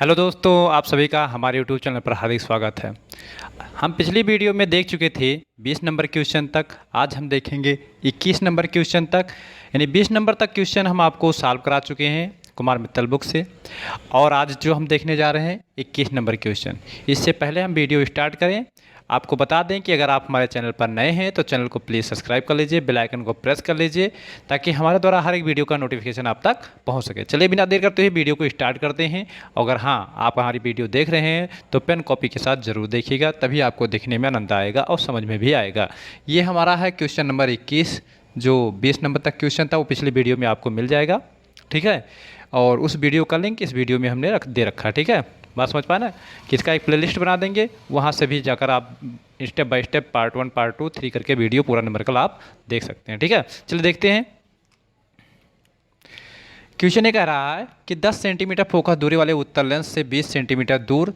Hello दोस्तों, आप सभी का हमारे यूट्यूब चैनल पर हार्दिक स्वागत है। हम पिछली वीडियो में देख चुके थे 20 नंबर क्वेश्चन तक। आज हम देखेंगे 21 नंबर क्वेश्चन तक, यानी 20 नंबर तक क्वेश्चन हम आपको सॉल्व करा चुके हैं कुमार मित्तल बुक से। और आज जो हम देखने जा रहे हैं 21 नंबर क्वेश्चन। इससे पहले हम वीडियो स्टार्ट करें, आपको बता दें कि अगर आप हमारे चैनल पर नए हैं तो चैनल को प्लीज़ सब्सक्राइब कर लीजिए, बेल आइकन को प्रेस कर लीजिए ताकि हमारे द्वारा हर एक वीडियो का नोटिफिकेशन आप तक पहुंच सके। चलिए बिना देर करते हुए वीडियो को स्टार्ट करते हैं। अगर हाँ, आप हमारी वीडियो देख रहे हैं तो पेन कॉपी के साथ ज़रूर देखिएगा, तभी आपको देखने में आनंद आएगा और समझ में भी आएगा। ये हमारा है क्वेश्चन नंबर 21। जो 20 नंबर तक क्वेश्चन था वो पिछली वीडियो में आपको मिल जाएगा, ठीक है। और उस वीडियो का लिंक इस वीडियो में हमने दे रखा है, ठीक है। बात समझ पाए ना कि इसका एक प्लेलिस्ट बना देंगे, वहाँ से भी जाकर आप step by step part 1 part 2 3 करके वीडियो पूरा नंबर का आप देख सकते हैं, ठीक है। चलिए देखते हैं। क्वेश्चन ये कह रहा है कि 10 सेंटीमीटर फोकस दूरी वाले उत्तल लेंस से 20 सेंटीमीटर दूर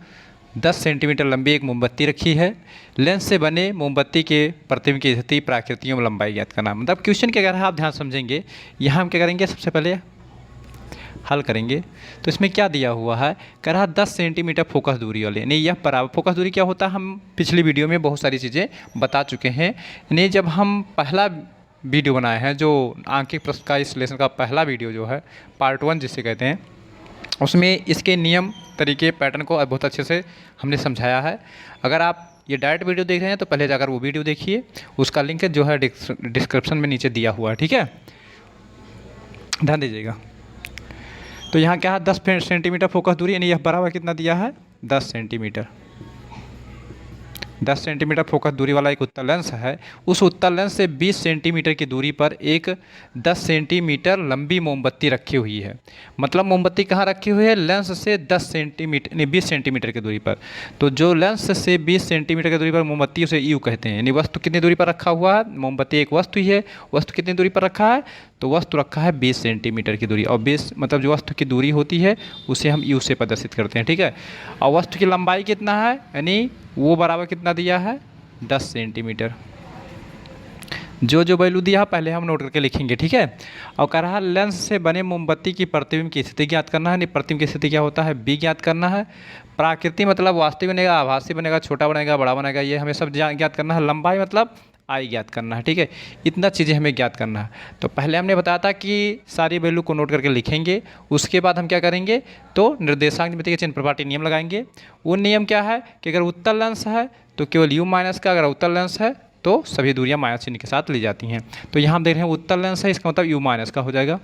10 सेंटीमीटर लंबी एक मोमबत्ती रखी है। लेंस से बने मोमबत्ती के प्रतिबिंब की स्थिति, प्राकृतियों में लंबाई ज्ञात करना। मतलब क्वेश्चन क्या कह रहा है, आप ध्यान समझेंगे। यहाँ हम क्या करेंगे, सबसे पहले हल करेंगे। तो इसमें क्या दिया हुआ है, कह रहा 10 सेंटीमीटर फोकस दूरी वाले, नहीं यह बराबर। फोकस दूरी क्या होता है, हम पिछली वीडियो में बहुत सारी चीज़ें बता चुके हैं। यानी जब हम पहला वीडियो बनाए हैं, जो आंकिक प्रश्न का इस लेसन का पहला वीडियो जो है पार्ट 1 जिसे कहते हैं, उसमें इसके नियम तरीके पैटर्न को बहुत अच्छे से हमने समझाया है। अगर आप ये डायरेक्ट वीडियो देख रहे हैं तो पहले जाकर वो वीडियो देखिए, उसका लिंक जो है डिस्क्रिप्शन में नीचे दिया हुआ है, ठीक है। ध्यान दीजिएगा। तो यहाँ क्या है, 10 सेंटीमीटर फोकस दूरी, यानी यह बराबर कितना दिया है, 10 सेंटीमीटर। 10 सेंटीमीटर फोकस दूरी वाला एक उत्तल लेंस है। उस उत्तल लेंस से 20 सेंटीमीटर की दूरी पर एक 10 सेंटीमीटर लंबी मोमबत्ती रखी हुई है। मतलब मोमबत्ती कहाँ रखी हुई है, लेंस से 10 सेंटीमीटर नहीं 20 सेंटीमीटर की दूरी पर। तो जो लेंस से 20 सेंटीमीटर की दूरी पर मोमबत्ती, उसे यू कहते हैं। यानी वस्तु कितनी दूरी पर रखा हुआ है, मोमबत्ती एक वस्तु ही है, वस्तु कितनी दूरी पर रखा है, तो वस्तु रखा है 20 सेंटीमीटर की दूरी। और 20 मतलब जो वस्तु की दूरी होती है उसे हम यू से प्रदर्शित करते हैं, ठीक है। और वस्तु की लंबाई कितना है, यानी वो बराबर कितना दिया है, 10 सेंटीमीटर। जो वैल्यू दिया है पहले हम नोट करके लिखेंगे, ठीक है। और कह रहा है लेंस से बने मोमबत्ती की प्रतिबिंब की स्थिति ज्ञात करना है। नहीं, प्रतिबिंब की स्थिति क्या होता है, बी ज्ञात करना है। प्राकृतिक मतलब वास्तविक बनेगा, आभासी बनेगा, छोटा बनेगा, बड़ा बनेगा, ये हमें सब ज्ञात करना है। लंबाई मतलब आई ज्ञात करना है, ठीक है। इतना चीज़ें हमें ज्ञात करना है। तो पहले हमने बताया था कि सारी वैल्यू को नोट करके लिखेंगे, उसके बाद हम क्या करेंगे, तो निर्देशांक ज्यामिति के चिन्ह प्रपाटी नियम लगाएंगे। वो नियम क्या है कि अगर उत्तल लेंस है तो केवल यू माइनस का, अगर उत्तल लेंस है तो सभी दूरियां माइनस चिन्ह के साथ ली जाती हैं। तो यहाँ हम देख रहे हैं उत्तल लेंस है, इसका मतलब यू माइनस का हो जाएगा,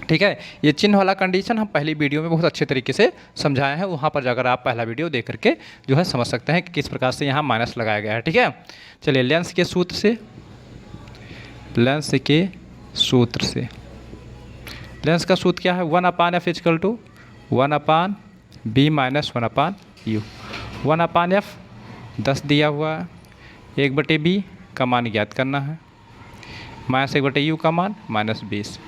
ठीक है। ये चिन्ह वाला कंडीशन हम पहली वीडियो में बहुत अच्छे तरीके से समझाए हैं, वहाँ पर जाकर आप पहला वीडियो देख करके जो है समझ सकते हैं कि किस प्रकार से यहाँ माइनस लगाया गया है, ठीक है। चलिए लेंस के सूत्र से, लेंस के सूत्र से, लेंस का सूत्र क्या है, 1/f equal to 1/b minus 1/u। 1/f 10 दिया हुआ है, 1/b का मान ज्ञात करना है, माइनस 1/u का मान -20।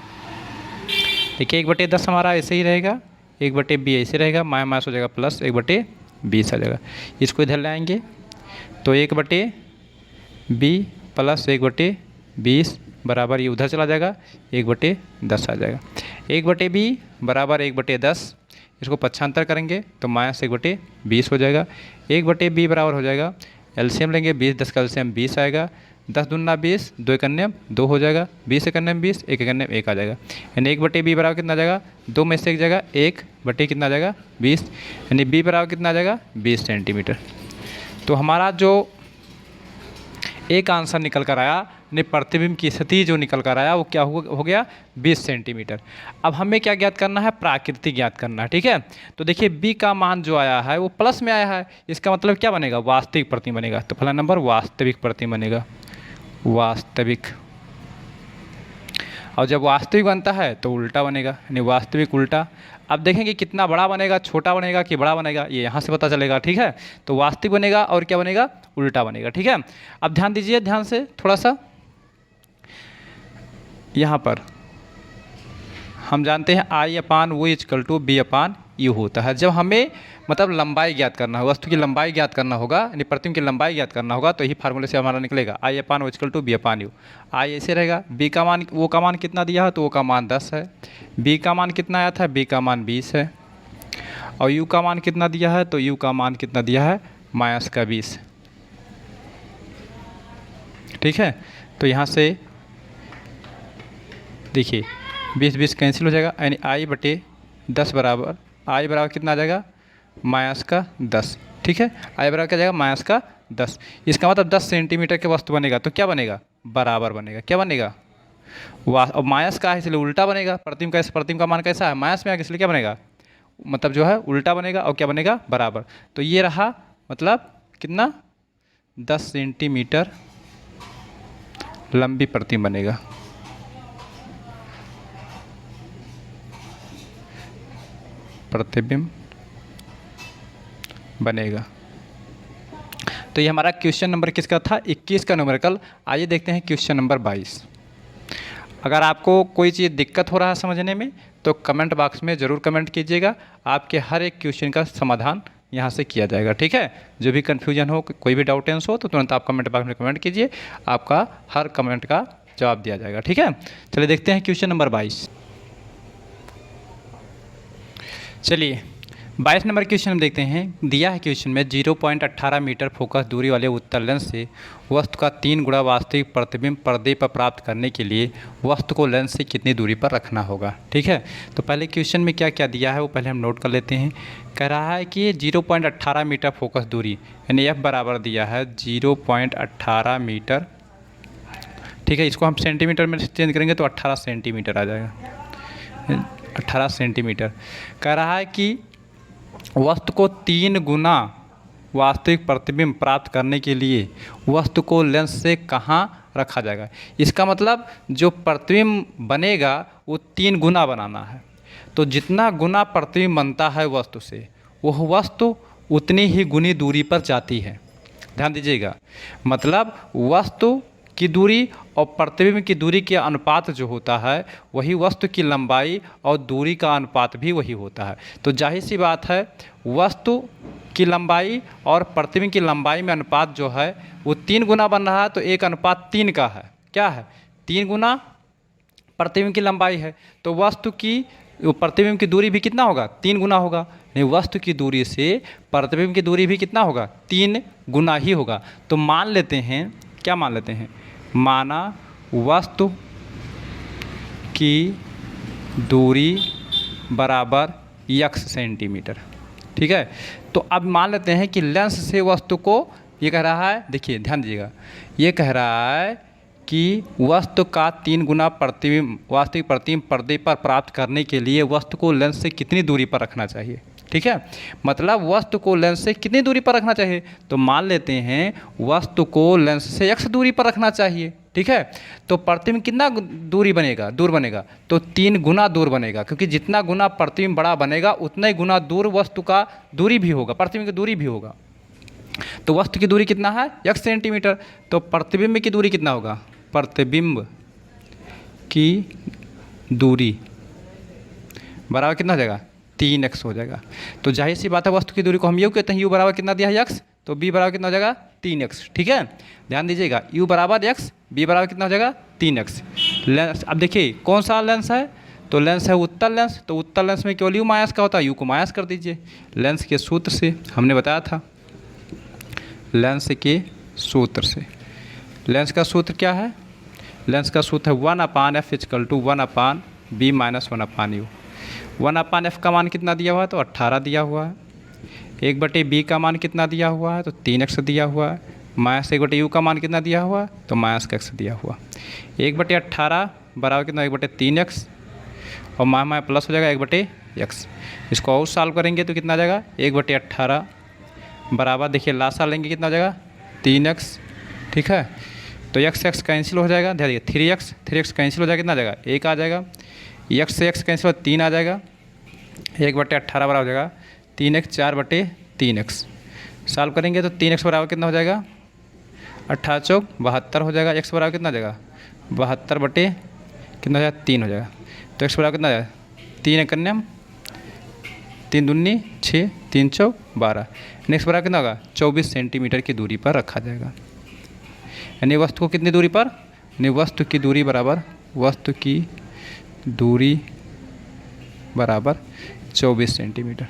देखिए 1/10 हमारा ऐसे ही रहेगा, 1/b ऐसे रहेगा, माइनस हो जाएगा प्लस 1/20 आ जाएगा। इसको इधर लाएंगे तो 1/b प्लस 1/20 बराबर ये उधर चला जाएगा, 1/10 आ जाएगा। 1/b बराबर 1/10, इसको पक्षांतर करेंगे तो माइनस 1/20 हो जाएगा। 1/b बराबर हो जाएगा, एलसीएम लेंगे, 20 10 का एलसीएम 20 आएगा, 10 दूना 20, 2 एकन्ने 2 हो जाएगा, 20 एकन्ने 20, 1 एकन्ने 1 आ जाएगा। यानी 1/b बराबर कितना आ जाएगा, 2 में से एक जगह 1/, कितना आ जाएगा 20, यानी b बराबर कितना आ जाएगा 20 सेंटीमीटर। तो हमारा जो एक आंसर निकल कर आया, ने प्रतिबिंब की स्थिति जो निकल कर आया वो क्या हो गया 20 सेंटीमीटर। अब हमें क्या ज्ञात करना है, प्राकृतिक ज्ञात करना है, ठीक है। तो देखिए b का मान जो आया है वो प्लस में आया है, इसका मतलब क्या बनेगा, वास्तविक प्रतिबिंब बनेगा। तो पहला नंबर वास्तविक प्रतिबिंब बनेगा, वास्तविक। और जब वास्तविक बनता है तो उल्टा बनेगा, यानी वास्तविक उल्टा। अब देखेंगे कितना बड़ा बनेगा, छोटा बनेगा कि बड़ा बनेगा, ये यहाँ से पता चलेगा, ठीक है। तो वास्तविक बनेगा और क्या बनेगा, उल्टा बनेगा, ठीक है। अब ध्यान दीजिए, ध्यान से थोड़ा सा, यहाँ पर हम जानते हैं I/V/B/U होता है। जब हमें मतलब लंबाई ज्ञात करना होगा, वस्तु की लंबाई ज्ञात करना होगा, यानी प्रतिबिंब की लंबाई ज्ञात करना होगा, तो यही फार्मूले से हमारा निकलेगा I/V/B/U। I ऐसे रहेगा, B का मान, वो का मान कितना दिया है तो वो का मान 10 है, B का मान कितना आया था, B का मान 20 है। और u का मान कितना दिया है, तो u का मान कितना दिया है, -20। ठीक है, तो यहाँ से देखिए 20 कैंसिल हो जाएगा, यानी I/10 बराबर, I बराबर कितना आ जाएगा, -10। ठीक है, I बराबर क्या जाएगा, -10। इसका मतलब 10 सेंटीमीटर के वस्तु बनेगा तो क्या बनेगा, बराबर बनेगा। क्या बनेगा, और माइनस का है इसलिए उल्टा बनेगा। प्रतिबिंब का मान कैसा है, माइनस में आ गया, इसलिए क्या बनेगा, मतलब जो है उल्टा बनेगा, और क्या बनेगा, बराबर। तो ये रहा, मतलब कितना, 10 सेंटीमीटर लंबी प्रतिबिंब बनेगा। प्रतिबिंब बनेगा। तो ये हमारा क्वेश्चन नंबर किसका था, 21 का न्यूमेरिकल। आइए देखते हैं क्वेश्चन नंबर 22। अगर आपको कोई चीज़ दिक्कत हो रहा है समझने में तो कमेंट बॉक्स में ज़रूर कमेंट कीजिएगा, आपके हर एक क्वेश्चन का समाधान यहाँ से किया जाएगा। ठीक है, जो भी कन्फ्यूजन हो, कोई भी डाउटेंस हो तो तुरंत आप कमेंट बॉक्स में कमेंट कीजिए, आपका हर कमेंट का जवाब दिया जाएगा। ठीक है, चलिए देखते हैं क्वेश्चन नंबर 22। चलिए 22 नंबर क्वेश्चन हम देखते हैं। दिया है क्वेश्चन में 0.18 मीटर फोकस दूरी वाले उत्तल लेंस से वस्तु का 3 गुना वास्तविक प्रतिबिंब पर्दे पर प्राप्त करने के लिए वस्तु को लेंस से कितनी दूरी पर रखना होगा। ठीक है, तो पहले क्वेश्चन में क्या क्या दिया है वो पहले हम नोट कर लेते हैं। कह रहा है कि 0.18 मीटर फोकस दूरी, यानी F बराबर दिया है 0.18 मीटर। ठीक है, इसको हम सेंटीमीटर में चेंज करेंगे तो 18 सेंटीमीटर आ जाएगा, 18 सेंटीमीटर। कह रहा है कि वस्तु को 3 गुना वास्तविक प्रतिबिंब प्राप्त करने के लिए वस्तु को लेंस से कहाँ रखा जाएगा। इसका मतलब जो प्रतिबिंब बनेगा वो 3 गुना बनाना है। तो जितना गुना प्रतिबिंब बनता है वस्तु से, वह वस्तु उतनी ही गुनी दूरी पर जाती है। ध्यान दीजिएगा, मतलब वस्तु की दूरी और प्रतिबिंब की दूरी के अनुपात जो होता है वही वस्तु की लंबाई और दूरी का अनुपात भी वही होता है। तो जाहिर सी बात है, वस्तु की लंबाई और प्रतिबिंब की लंबाई में अनुपात जो है वो 3 गुना बन रहा है, तो 1:3 का है। क्या है, 3 गुना प्रतिबिंब की लंबाई है, तो वस्तु की प्रतिबिंब की दूरी भी कितना होगा, 3 गुना होगा। नहीं, वस्तु की दूरी से प्रतिबिंब की दूरी भी कितना होगा, 3 गुना ही होगा। तो मान लेते हैं, क्या मान लेते हैं, माना वस्तु की दूरी बराबर x सेंटीमीटर। ठीक है, तो अब मान लेते हैं कि लेंस से वस्तु को, ये कह रहा है, देखिए ध्यान दीजिएगा, ये कह रहा है कि वस्तु का 3 गुना प्रतिबिंब वास्तविक प्रतिबिंब पर्दे पर प्राप्त करने के लिए वस्तु को लेंस से कितनी दूरी पर रखना चाहिए। ठीक है, मतलब वस्तु को लेंस से कितनी दूरी पर रखना चाहिए, तो मान लेते हैं वस्तु को लेंस से x दूरी पर रखना चाहिए। ठीक है, तो प्रतिबिंब कितना दूर बनेगा, तो 3 गुना दूर बनेगा, क्योंकि जितना गुना प्रतिबिंब बड़ा बनेगा उतना ही गुना दूर वस्तु का दूरी भी होगा, प्रतिबिंब की दूरी भी होगा। तो वस्तु की दूरी कितना है, x सेंटीमीटर, तो प्रतिबिंब की दूरी कितना होगा, प्रतिबिंब की दूरी बराबर कितना हो जाएगा, 3x हो जाएगा। तो जाहिर सी बात है, वस्तु की दूरी को हम यू कहते हैं, u बराबर कितना दिया है, x, तो b बराबर कितना हो जाएगा, 3x। ठीक है, ध्यान दीजिएगा, u बराबर x, b बराबर कितना हो जाएगा, 3x। लेंस, अब देखिए कौन सा लेंस है, तो लेंस है उत्तल लेंस, तो उत्तल लेंस में केवल u माइनस का होता है, u को माइनस कर दीजिए। लेंस के सूत्र से हमने बताया था, लेंस के सूत्र से, लेंस का सूत्र क्या है, लेंस का सूत्र है 1/f = 1/b - 1/u। 1/f का मान कितना दिया हुआ है, तो 18 दिया हुआ है। 1/b का मान कितना दिया हुआ है, तो 3x दिया हुआ है। -1/u का मान कितना दिया हुआ है, तो -x दिया हुआ। 1/18 बराबर कितना, 1/3x, और माया प्लस हो जाएगा 1/x। इसको और सॉल्व करेंगे तो कितना आ जाएगा, 1/18 बराबर, देखिए लास्ट साल लेंगे कितना हो जाएगा, 3x। ठीक है, तो x कैंसिल हो जाएगा, ध्यान दीजिए 3x कैंसिल हो जाएगा, कितना आ जाएगा, 1 आ जाएगा। x से x कैंसिल हो, 3 आ जाएगा। 1/18 बराबर हो जाएगा 3x, 4/3x। सॉल्व करेंगे तो 3x बराबर कितना हो जाएगा, 18 चौक 72 हो जाएगा। x बराबर कितना हो जाएगा, 72 बटे कितना हो जाएगा, 3 हो जाएगा। तो x बराबर कितना हो जाएगा, 3 कन्यम 3 दूनी 6, 3 चौक 12। नेक्स्ट बराबर कितना होगा, 24 सेंटीमीटर की दूरी पर रखा जाएगा। यानी वस्तु को कितनी दूरी पर, यानी वस्तु की दूरी बराबर, वस्तु की दूरी बराबर 24 सेंटीमीटर।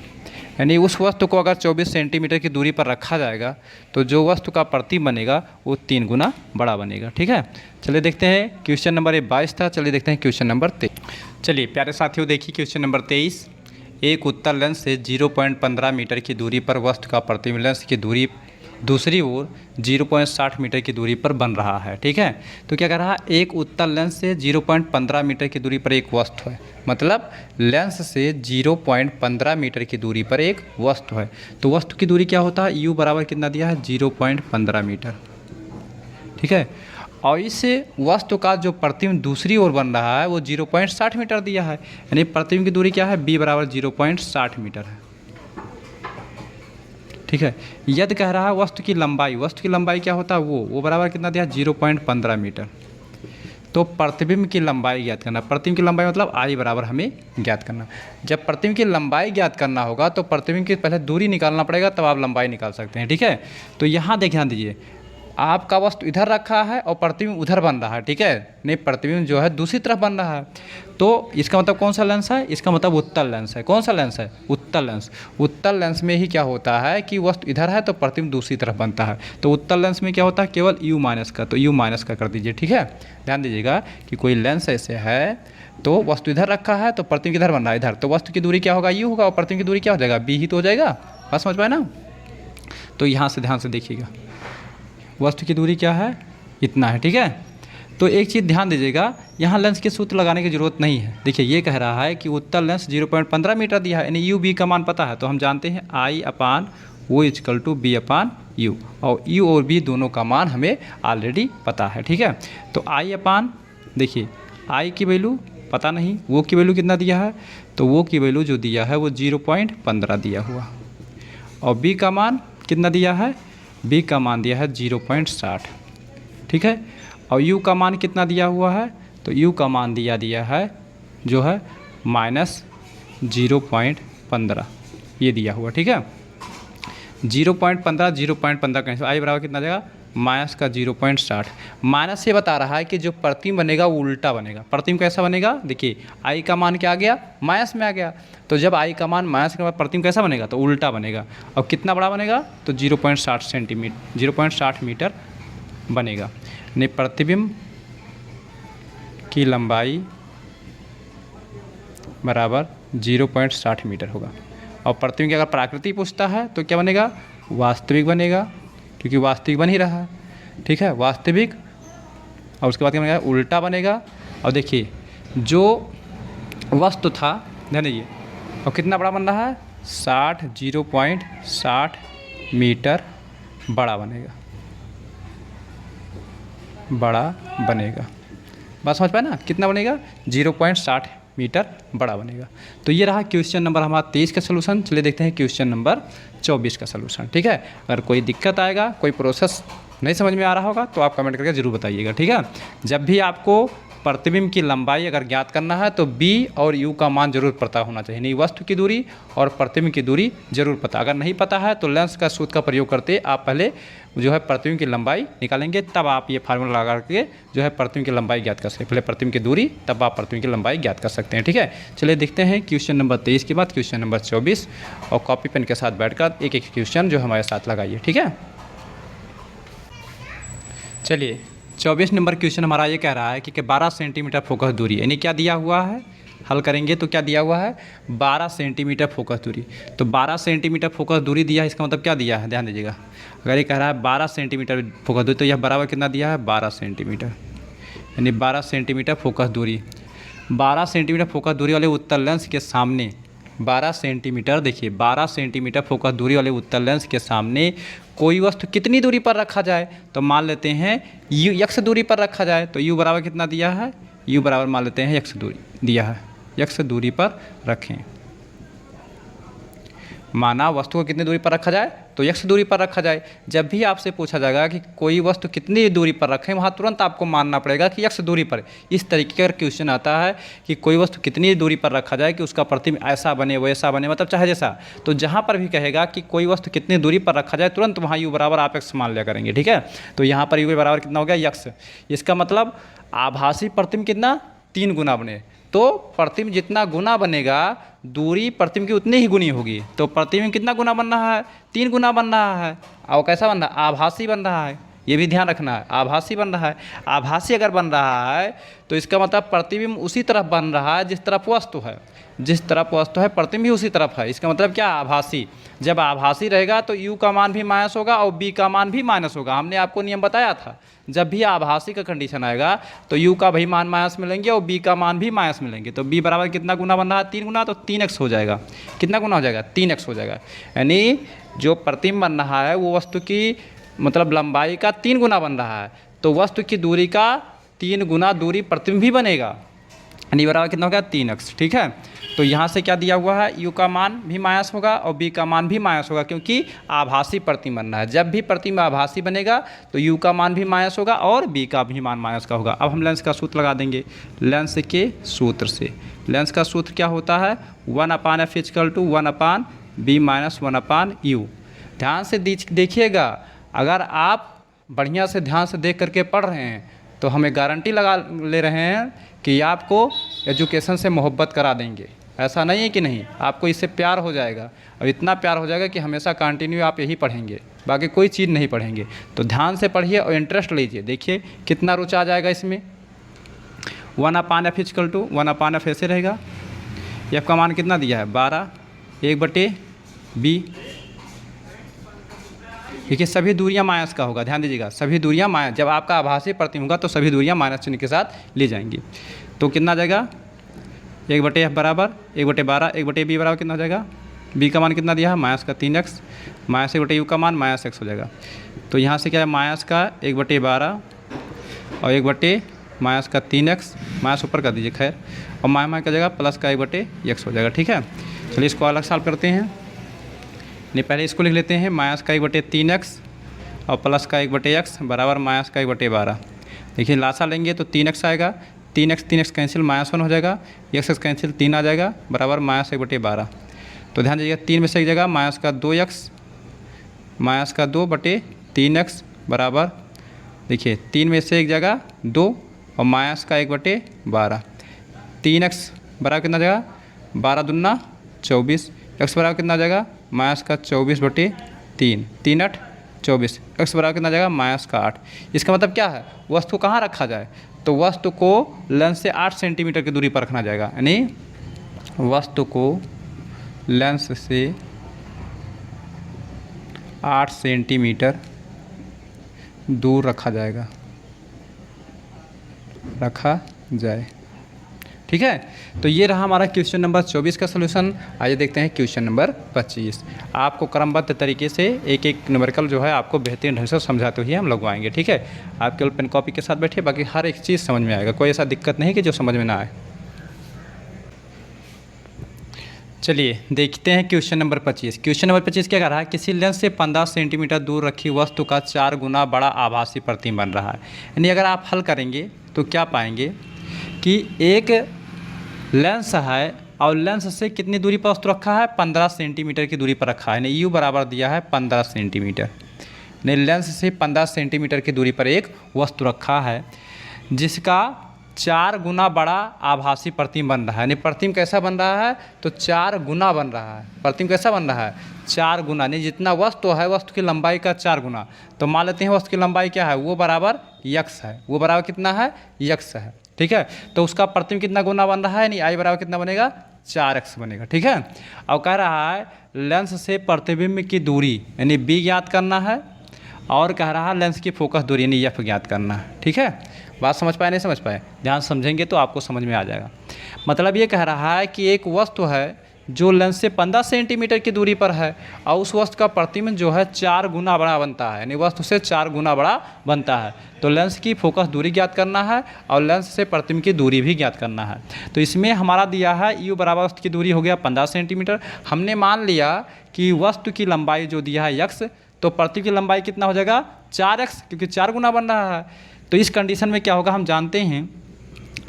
यानी उस वस्तु को अगर 24 सेंटीमीटर की दूरी पर रखा जाएगा तो जो वस्तु का प्रतिबिंब बनेगा वो 3 गुना बड़ा बनेगा। ठीक है, चलिए देखते हैं क्वेश्चन नंबर 22 था, चलिए देखते हैं क्वेश्चन नंबर 23। चलिए प्यारे साथियों, देखिए क्वेश्चन नंबर 23। एक उत्तल लेंस से 0.15 मीटर की दूरी पर वस्तु का प्रतिबिंब लेंस की दूरी दूसरी ओर 0.60 मीटर की दूरी पर बन रहा है। ठीक है, तो क्या कर रहा है, एक उत्तल लेंस से 0.15 मीटर की दूरी पर एक वस्तु है, मतलब लेंस से 0.15 मीटर की दूरी पर एक वस्तु है। तो वस्तु की दूरी क्या होता है, u बराबर कितना दिया है, 0.15 मीटर। ठीक है, और इस वस्तु का जो प्रतिबिंब दूसरी ओर बन रहा है वो 0.60 मीटर दिया है, यानी प्रतिबिंब की दूरी क्या है, b बराबर 0.60 मीटर है। ठीक है, यदि कह रहा है वस्तु की लंबाई क्या होता है, वो बराबर कितना दिया, 0.15 मीटर। तो प्रतिबिंब की लंबाई ज्ञात करना, प्रतिबिंब की लंबाई मतलब आई बराबर हमें ज्ञात करना। जब प्रतिबिंब की लंबाई ज्ञात करना होगा तो प्रतिबिंब की पहले दूरी निकालना पड़ेगा, तब आप लंबाई निकाल सकते हैं। ठीक है, तो यहाँ ध्यान दीजिए, आपका वस्तु इधर रखा है और प्रतिबिंब उधर बन रहा है। ठीक है, नहीं प्रतिबिंब जो है दूसरी तरफ बन रहा है, तो इसका मतलब कौन सा लेंस है, इसका मतलब उत्तल लेंस है। कौन सा लेंस है, उत्तल लेंस। उत्तल लेंस में ही क्या होता है कि वस्तु इधर है तो प्रतिबिंब दूसरी तरफ बनता है। तो उत्तल लेंस में क्या होता है, केवल u माइनस का, तो u माइनस का कर दीजिए। ठीक है, ध्यान दीजिएगा कि कोई लेंस ऐसे है तो वस्तु इधर रखा है तो प्रतिबिंब किधर बन रहा है, इधर, तो वस्तु की दूरी क्या होगा, u होगा, और प्रतिबिंब की दूरी क्या हो जाएगा, b ही तो हो जाएगा। बात समझ पाए ना। तो यहाँ से ध्यान से देखिएगा, वस्तु की दूरी क्या है, इतना है। ठीक है, तो एक चीज़ ध्यान दीजिएगा, यहाँ लेंस के सूत्र लगाने की ज़रूरत नहीं है। देखिए ये कह रहा है कि उत्तल लेंस 0.15 मीटर दिया है, यानी u b का मान पता है, तो हम जानते हैं I upon O equal to B upon U, और u और b दोनों का मान हमें ऑलरेडी पता है। ठीक है, तो I अपान, देखिए I की वैल्यू पता नहीं, वो की वैल्यू कितना दिया है, तो वो की वैल्यू जो दिया है वो 0.15 दिया हुआ, और b का मान कितना दिया है, b का मान दिया है 0.60। ठीक है, और u का मान कितना दिया हुआ है, तो u का मान दिया है जो है -0.15 ये दिया हुआ। ठीक है, 0.15 कैंसिल, आई बराबर कितना देगा, माइनस का 0.60। माइनस से बता रहा है कि जो प्रतिबिंब बनेगा वो उल्टा बनेगा। प्रतिबिंब कैसा बनेगा, देखिए आई का मान क्या आ गया, माइनस में आ गया, तो जब आई का मान माइनस के बाद प्रतिबिंब कैसा बनेगा, तो उल्टा बनेगा। और कितना बड़ा बनेगा, तो 0.60 सेंटीमीटर, 0.60 मीटर बनेगा। यानी प्रतिबिंब की लंबाई बराबर 0.60 मीटर होगा। और प्रतिबिंब की अगर प्राकृतिक पूछता है तो क्या बनेगा, वास्तविक बनेगा, क्योंकि वास्तविक बन ही रहा है। ठीक है, वास्तविक, और उसके बाद क्या बनेगा, उल्टा बनेगा। और देखिए जो वस्तु था, ध्यान दीजिए, और कितना बड़ा बन रहा है, 0.60 मीटर बड़ा बनेगा, बड़ा बनेगा। बात समझ पाए ना, कितना बनेगा, 0.60 मीटर बड़ा बनेगा। तो ये रहा क्वेश्चन नंबर हमारा 23 का सलूशन। चलिए देखते हैं क्वेश्चन नंबर 24 का सलूशन। ठीक है, अगर कोई दिक्कत आएगा, कोई प्रोसेस नहीं समझ में आ रहा होगा तो आप कमेंट करके ज़रूर बताइएगा। ठीक है, जब भी आपको प्रतिबिंब की लंबाई अगर ज्ञात करना है तो b और u का मान जरूर पता होना चाहिए, नहीं वस्तु की दूरी और प्रतिबिंब की दूरी जरूर पता। अगर नहीं पता है तो लेंस का सूत्र का प्रयोग करते आप पहले जो है प्रतिबिंब की लंबाई निकालेंगे, तब आप ये फार्मूला लगा करके जो है प्रतिबिंब की लंबाई ज्ञात कर सकते हैं। पहले प्रतिबिंब की दूरी, तब आप प्रतिबिंब की लंबाई ज्ञात कर सकते हैं। ठीक है, चलिए देखते हैं क्वेश्चन नंबर 23 के बाद क्वेश्चन नंबर 24, और कॉपी पेन के साथ बैठकर एक एक क्वेश्चन जो हमारे साथ लगाइए। ठीक है, चलिए 24 नंबर क्वेश्चन हमारा ये कह रहा है कि 12 सेंटीमीटर फोकस दूरी, यानी क्या दिया हुआ है, हल करेंगे तो क्या दिया हुआ है, 12 सेंटीमीटर फोकस दूरी। तो 12 सेंटीमीटर फोकस दूरी दिया है, इसका मतलब क्या दिया है, ध्यान दीजिएगा। अगर ये कह रहा है 12 सेंटीमीटर फोकस दूरी, तो यह बराबर कितना दिया है, 12 सेंटीमीटर, यानी 12 सेंटीमीटर फोकस दूरी। 12 सेंटीमीटर फोकस दूरी वाले उत्तल लेंस के सामने 12 सेंटीमीटर, देखिए 12 सेंटीमीटर फोकस दूरी वाले उत्तल लेंस के सामने कोई वस्तु कितनी दूरी पर रखा जाए, तो मान लेते हैं u x दूरी पर रखा जाए। तो u बराबर कितना दिया है, u बराबर मान लेते हैं x दूरी दिया है, x दूरी पर रखें। माना वस्तु को कितनी दूरी पर रखा जाए, तो x दूरी पर रखा जाए। जब भी आपसे पूछा जाएगा कि कोई वस्तु कितनी दूरी पर रखें, वहाँ तुरंत आपको मानना पड़ेगा कि x दूरी पर। इस तरीके का क्वेश्चन आता है कि कोई वस्तु कितनी दूरी पर रखा जाए कि उसका प्रतिबिंब ऐसा बने वैसा बने, मतलब चाहे जैसा। तो जहाँ पर भी कहेगा कि कोई वस्तु कितनी दूरी पर रखा जाए, तुरंत वहाँ u बराबर आप x मान लिया करेंगे। ठीक है, तो यहाँ पर u बराबर कितना हो गया, x। इसका मतलब आभासी प्रतिबिंब कितना, 3 गुना बने। तो प्रतिबिंब जितना गुना बनेगा दूरी प्रतिबिंब की उतनी ही गुनी होगी। तो प्रतिबिंब कितना गुना बन रहा है? 3 गुना बन रहा है। और कैसा बन रहा है? आभासी बन रहा है। ये भी ध्यान रखना है, आभासी बन रहा है। आभासी अगर बन रहा है तो इसका मतलब प्रतिबिंब उसी तरफ बन रहा है जिस तरफ वस्तु है। जिस तरफ वस्तु है प्रतिबिंब भी उसी तरफ है। इसका मतलब क्या? आभासी। जब आभासी रहेगा तो u का मान भी माइनस होगा और b का मान भी माइनस होगा। हमने आपको नियम बताया था, जब भी आभासी का कंडीशन आएगा तो u का भी मान माइनस मिलेंगे और b का मान भी माइनस मिलेंगे। तो b बराबर कितना गुना बन रहा है? 3 गुना, तो 3x हो जाएगा। कितना गुना हो जाएगा? 3x हो जाएगा। यानी जो प्रतिबिंब बन रहा है वो वस्तु की मतलब लंबाई का 3 गुना बन रहा है, तो वस्तु की दूरी का 3 गुना दूरी प्रतिबिंब भी बनेगा। यानी बराबर कितना हो गया? 3x। ठीक है, तो यहाँ से क्या दिया हुआ है? u का मान भी माइनस होगा और b का मान भी माइनस होगा, क्योंकि आभासी प्रतिबिंब बन रहा है। जब भी प्रतिबिंब आभासी बनेगा तो u का मान भी माइनस होगा और b का भी मान माइनस का होगा। अब हम लेंस का सूत्र लगा देंगे। लेंस के सूत्र से, लेंस का सूत्र क्या होता है? 1/f = 1/b - 1/u। ध्यान से देखिएगा, अगर आप बढ़िया से ध्यान से देख करके पढ़ रहे हैं तो हमें गारंटी लगा ले रहे हैं कि आपको एजुकेशन से मोहब्बत करा देंगे। ऐसा नहीं है कि नहीं, आपको इससे प्यार हो जाएगा और इतना प्यार हो जाएगा कि हमेशा कंटिन्यू आप यही पढ़ेंगे, बाकी कोई चीज़ नहीं पढ़ेंगे। तो ध्यान से पढ़िए और इंटरेस्ट लीजिए। देखिए कितना रुचि आ जाएगा इसमें। 1/f = 1/f ऐसे रहेगा। f का मान कितना दिया है? 12, 1/b। देखिए सभी दूरियां माइनस का होगा, ध्यान दीजिएगा, सभी दूरियां माइनस। जब आपका आभासी प्रतिबिंब होगा तो सभी दूरियां माइनस चिन्ह के साथ ली जाएंगी। तो कितना आ जाएगा? 1/f बराबर 1/12, 1/b बराबर कितना हो जाएगा? b का मान कितना दिया है? माइनस का 3x, माइनस 1/u का मान माइनस x हो जाएगा। तो यहाँ से क्या है? माइनस का 1/12 और 1 माइनस का 3x, माइनस ऊपर कर दीजिए खैर, और माइनस का जाएगा प्लस का 1/x हो जाएगा। ठीक है, चलिए इसको अलग सॉल्व करते हैं। नहीं, पहले इसको लिख लेते हैं। माइनस का 1/3x और प्लस का 1/x बराबर माइनस का 1/12। देखिए लासा लेंगे तो 3x आएगा, 3x कैंसिल, -1 हो जाएगा, x कैंसिल, 3 आ जाएगा बराबर माइनस 1/12। तो ध्यान दीजिएगा 3 में से एक जगह माइनस का 2x, माइनस का 2/3x बराबर, देखिए 3 में से एक जगह 2 और माइनस का 1/12। 3x बराबर कितना जाएगा? 12 दूना 24। x बराबर कितना जाएगा? माइनस का 24/3, 3 8 24। x बराबर कितना जाएगा? माइनस का 8। इसका मतलब क्या है? वस्तु कहाँ रखा जाए? तो वस्तु को लेंस से 8 सेंटीमीटर की दूरी पर रखना जाएगा। यानी वस्तु को लेंस से 8 सेंटीमीटर दूर रखा जाएगा, रखा जाए। ठीक है, तो ये रहा हमारा क्वेश्चन नंबर 24 का सलूशन। आइए देखते हैं क्वेश्चन नंबर 25। आपको क्रमबद्ध तरीके से एक एक न्यूमेरिकल जो है आपको बेहतरीन ढंग से समझाते हुए हम लगवाएंगे। ठीक है, आप केवल पेन कॉपी के साथ बैठिए, बाकी हर एक चीज़ समझ में आएगा, कोई ऐसा दिक्कत नहीं कि जो समझ में ना आए। चलिए देखते हैं क्वेश्चन नंबर 25। क्वेश्चन नंबर 25 क्या कर रहा है? किसी लेंस से 15 सेंटीमीटर दूर रखी वस्तु का 4 गुना बड़ा आभासी प्रतिबिंब बन रहा है। यानी अगर आप हल करेंगे तो क्या पाएंगे कि एक लेंस है और लेंस से कितनी दूरी पर वस्तु रखा है? 15 सेंटीमीटर की दूरी पर रखा है। यानी u बराबर दिया है 15 सेंटीमीटर। यानी लेंस से 15 सेंटीमीटर की दूरी पर एक वस्तु रखा है जिसका 4 गुना बड़ा आभासी प्रतिबिंब बन रहा है। यानी प्रतिबिंब कैसा बन रहा है? तो 4 गुना बन रहा है। प्रतिबिंब कैसा बन रहा है? 4 गुना। यानी जितना वस्तु है वस्तु की लंबाई का 4 गुना। तो मान लेते हैं वस्तु की लंबाई क्या है? वो बराबर x है। वो बराबर कितना है? x है। ठीक है, तो उसका प्रतिबिंब कितना गुना बन रहा है? यानी i बराबर कितना बनेगा? 4x बनेगा। ठीक है, और कह रहा है लेंस से प्रतिबिंब की दूरी यानी b ज्ञात करना है, और कह रहा है लेंस की फोकस दूरी यानी f ज्ञात करना है। ठीक है, बात समझ पाए नहीं समझ पाए? ध्यान समझेंगे तो आपको समझ में आ जाएगा। मतलब ये कह रहा है कि एक वस्तु है जो लेंस से 15 सेंटीमीटर की दूरी पर है और उस वस्तु का प्रतिबिंब जो है 4 गुना बड़ा बनता है। यानी वस्तु से 4 गुना बड़ा बनता है। तो लेंस की फोकस दूरी ज्ञात करना है और लेंस से प्रतिबिंब की दूरी भी ज्ञात करना है। तो इसमें हमारा दिया है u बराबर वस्तु की दूरी हो गया 15 सेंटीमीटर। हमने मान लिया कि वस्तु की लंबाई जो दिया है x, तो प्रतिबिंब की लंबाई कितना हो जाएगा? 4x, क्योंकि 4 गुना बन रहा है। तो इस कंडीशन में क्या होगा हम जानते हैं,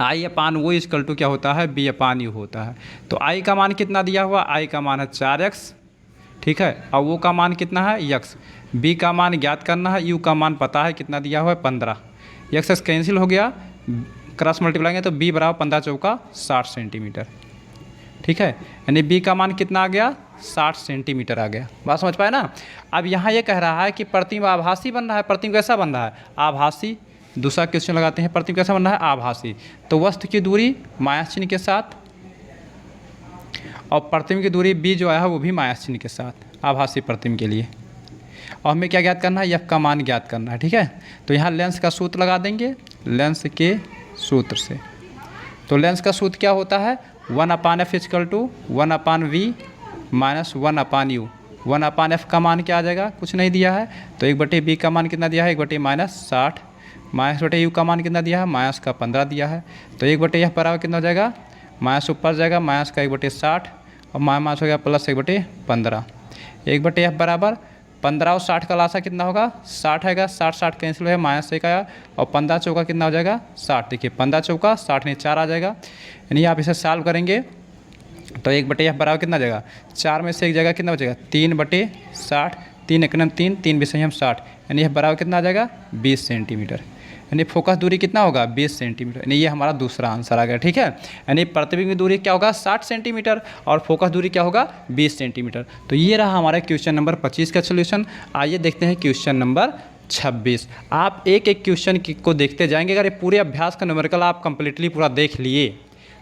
I/O इक्वल टू क्या होता है? B/U होता है। तो I का मान कितना दिया हुआ? I का मान है 4x। ठीक है, और O का मान कितना है? x। B का मान ज्ञात करना है, U का मान पता है कितना दिया हुआ है? 15। x कैंसिल हो गया, क्रॉस मल्टीप्लाई तो बी बराबर 15 चौका 60 सेंटीमीटर, ठीक है। यानी बी का मान कितना आ गया, 60 सेंटीमीटर आ गया। बात समझ पाए ना। अब यहाँ ये कह रहा है कि प्रतिबिंब आभासी बन रहा है। प्रतिबिंब कैसा बन रहा है, आभासी। दूसरा क्वेश्चन लगाते हैं, प्रतिबिंब कैसा बन रहा है, आभासी। तो वस्तु की दूरी माइनस चिन्ह के साथ और प्रतिबिंब की दूरी बी जो है वो भी माइनस चिन्ह के साथ, आभासी प्रतिबिंब के लिए। और हमें क्या ज्ञात करना है, एफ का मान ज्ञात करना है, ठीक है। तो यहाँ लेंस का सूत्र लगा देंगे, लेंस के सूत्र से। तो लेंस का सूत्र क्या होता है, 1/f equal to 1/v minus 1/u। 1/f का मान क्या आ जाएगा, कुछ नहीं दिया है, तो 1/b का मान कितना दिया है, 1/60 माइनस बटे u का मान कितना दिया है, माइनस का 15 दिया है। तो 1/f बराबर कितना हो जाएगा, माइनस ऊपर जाएगा, माइनस का 1/60 और माइनस हो गया प्लस 1/15। 1/f बराबर 15 और 60 का लासा कितना होगा, 60 आएगा, 60 कैंसिल है, माइनस 1 आया और 15 चौका कितना हो जाएगा, 60। देखिए 15 चौका 60 नहीं 4 आ जाएगा। यानी आप इसे सॉल्व करेंगे तो 1/f बराबर कितना आ जाएगा, 4 में से एक जगह कितना बचेगा, 3/60, 3 एकनम 3, 3 विषय हम 60, यानी यह बराबर कितना आ जाएगा, 20 सेंटीमीटर। यानी फोकस दूरी कितना होगा, 20 सेंटीमीटर। यानी ये हमारा दूसरा आंसर आ गया, ठीक है। यानी प्रतिबिंब की दूरी क्या होगा, 60 सेंटीमीटर और फोकस दूरी क्या होगा, 20 सेंटीमीटर। तो ये रहा हमारा क्वेश्चन नंबर 25 का सोल्यूशन। आइए देखते हैं क्वेश्चन नंबर 26। आप एक एक क्वेश्चन को देखते जाएंगे। अगर ये पूरे अभ्यास का न्यूमेरिकल आप कंप्लीटली पूरा देख लिए,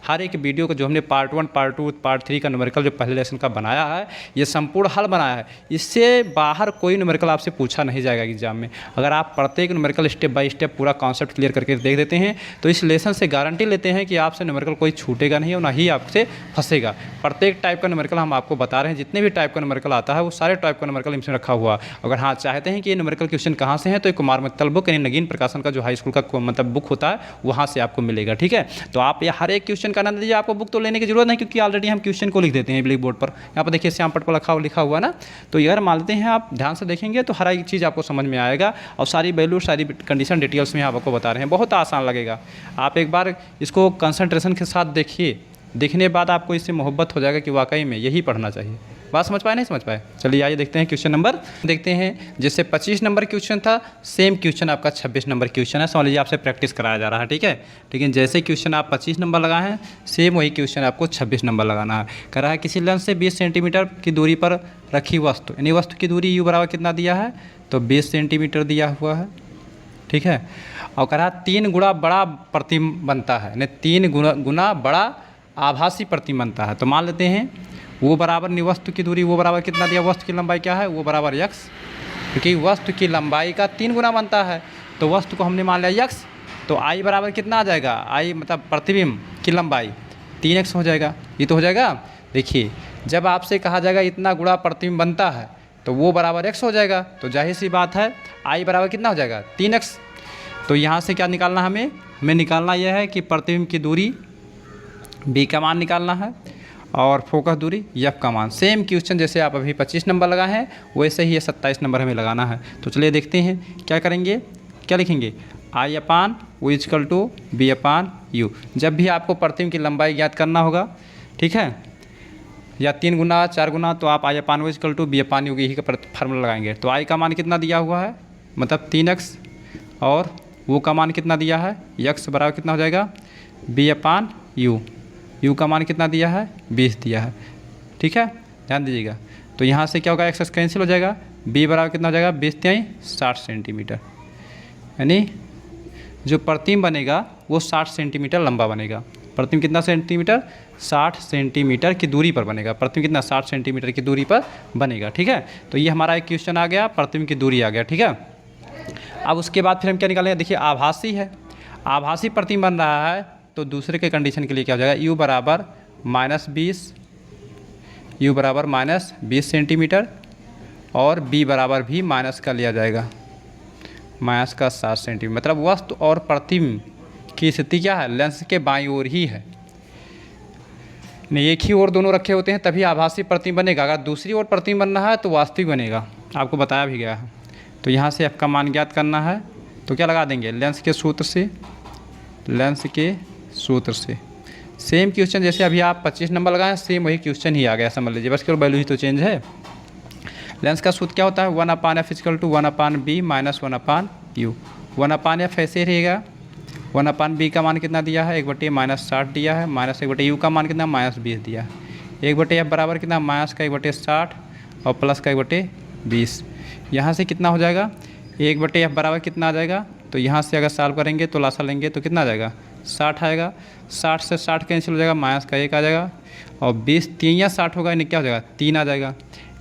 हर एक वीडियो को जो हमने पार्ट 1, पार्ट 2, पार्ट 3 का न्यूमेरिकल जो पहले लेसन का बनाया है, ये संपूर्ण हल बनाया है। इससे बाहर कोई न्यूमेरिकल आपसे पूछा नहीं जाएगा एग्जाम में। अगर आप प्रत्येक न्यूमेरिकल स्टेप बाय स्टेप पूरा कॉन्सेप्ट क्लियर करके देख देते हैं तो इस लेसन से गारंटी लेते हैं कि आपसे न्यूमेरिकल कोई छूटेगा नहीं और ना ही आपसे फंसेगा। प्रत्येक टाइप का न्यूमेरिकल हम आपको बता रहे हैं, जितने भी टाइप का न्यूमेरिकल आता है वो सारे टाइप का न्यूमेरिकल इसमें रखा हुआ। अगर हाँ चाहते हैं कि ये न्यूमेरिकल क्वेश्चन कहाँ से हैं, तो कुमार मित्तल बुक यानी नगीन प्रकाशन का जो हाई स्कूल का मतलब बुक होता है वहाँ से आपको मिलेगा, ठीक है। तो आप ये हर एक क्वेश्चन का आनंद लीजिए। आपको बुक तो लेने की जरूरत नहीं, क्योंकि ऑलरेडी हम क्वेश्चन को लिख देते हैं ब्लैक बोर्ड पर। यहाँ पर देखिए श्याम पट पर लिखा हुआ ना, तो यार मान लेते हैं आप ध्यान से देखेंगे तो हर एक चीज़ आपको समझ में आएगा और सारी वैल्यू सारी कंडीशन डिटेल्स में आपको बता रहे हैं। बहुत आसान लगेगा। आप एक बार इसको कंसंट्रेशन के साथ देखिए, देखने के बाद आपको इससे मोहब्बत हो जाएगा कि वाकई में यही पढ़ना चाहिए। बात समझ पाए नहीं समझ पाए। चलिए आइए देखते हैं क्वेश्चन नंबर देखते हैं। जैसे 25 नंबर क्वेश्चन था, सेम क्वेश्चन आपका 26 नंबर क्वेश्चन है। समझ लीजिए आपसे प्रैक्टिस कराया जा रहा है, ठीक है। लेकिन जैसे क्वेश्चन आप 25 नंबर लगाए हैं, सेम वही क्वेश्चन आपको 26 नंबर लगाना है। कह रहा है किसी लेंस से 20 सेंटीमीटर की दूरी पर रखी वस्तु, यानी वस्तु की दूरी u बराबर कितना दिया है, तो 20 सेंटीमीटर दिया हुआ है, ठीक है। और कह रहा है 3 गुना बड़ा प्रतिबिंब बनता है, यानी 3 गुना बड़ा आभासी प्रतिबिंब बनता है। तो मान लेते हैं वो बराबर वस्तु की दूरी, वो बराबर कितना दिया, वस्तु की लंबाई क्या है, वो बराबर x, क्योंकि वस्तु की लंबाई का 3 गुना बनता है। तो वस्तु को हमने मान लिया x, तो i बराबर कितना आ जाएगा, i मतलब प्रतिबिंब की लंबाई 3x हो जाएगा। ये तो हो जाएगा। देखिए जब आपसे कहा जाएगा इतना गुणा प्रतिबिंब बनता है तो वो बराबर x हो जाएगा। तो जाहिर सी बात है i बराबर कितना हो जाएगा, 3x। तो यहाँ से क्या निकालना हमें निकालना यह है कि प्रतिबिंब की दूरी b का मान निकालना है और फोकस दूरी f का मान। सेम क्वेश्चन जैसे आप अभी 25 नंबर लगाए हैं वैसे ही ये 27 नंबर हमें लगाना है। तो चलिए देखते हैं क्या करेंगे, क्या लिखेंगे, I/U इक्वल टू B/U। जब भी आपको प्रतिबिंब की लंबाई ज्ञात करना होगा, ठीक है, या 3 गुना 4 गुना, तो आप I/U इक्वल टू B/U यही का फार्मूला लगाएंगे। तो I का मान कितना दिया हुआ है, मतलब 3x, और वो का मान कितना दिया है, x बराबर कितना हो जाएगा, B/U। u का मान कितना दिया है, 20 दिया है, ठीक है, ध्यान दीजिएगा। तो यहाँ से क्या होगा, x कैंसिल हो जाएगा, b बराबर कितना हो जाएगा, 20 तिहाई 60 सेंटीमीटर। यानी जो प्रतिबिंब बनेगा वो 60 सेंटीमीटर लंबा बनेगा। प्रतिबिंब कितना सेंटीमीटर, 60 सेंटीमीटर की दूरी पर बनेगा। प्रतिबिंब कितना, 60 सेंटीमीटर की दूरी पर बनेगा, ठीक है। तो ये हमारा एक क्वेश्चन आ गया, प्रतिबिंब की दूरी आ गया, ठीक है। अब उसके बाद फिर हम क्या निकालेंगे, देखिए आभासी है, आभासी प्रतिबिंब बन रहा है, तो दूसरे के कंडीशन के लिए क्या हो जाएगा, u बराबर -20 सेंटीमीटर और b बराबर भी माइनस का लिया जाएगा, माइनस का 60 सेंटीमीटर। मतलब वस्तु और प्रतिबिंब की स्थिति क्या है, लेंस के बाईं ओर ही है। नहीं, एक ही ओर दोनों रखे होते हैं तभी आभासी प्रतिबिंब बनेगा। अगर दूसरी ओर प्रतिबिंब बनना है तो वास्तविक बनेगा, आपको बताया भी गया है। तो यहाँ से f का मान ज्ञात करना है, तो क्या लगा देंगे, लेंस के सूत्र से, लेंस के सूत्र से। सेम क्वेश्चन जैसे अभी आप 25 नंबर लगाएं, सेम वही क्वेश्चन ही आ गया, समझ लीजिए, बस केवल वैल्यू ही तो चेंज है। लेंस का सूत्र क्या होता है, 1/f equal to 1/b minus 1/u। 1/f ऐसे रहेगा, 1/b का मान कितना दिया है, 1/-60 दिया है, माइनस 1/u का मान कितना, -20 दिया है। 1/f बराबर कितना, माइनस का 1/60 और प्लस का 1/20। यहाँ से कितना हो जाएगा, 1/f बराबर कितना आ जाएगा, तो यहाँ से अगर सॉल्व करेंगे तो लासा लेंगे तो कितना आ जाएगा, 60 आएगा। 60 से 60 कैंसिल हो जाएगा, माइनस का 1 आ जाएगा और 20 3 या 60 होगा, यानी क्या हो जाएगा, 3 आ जाएगा।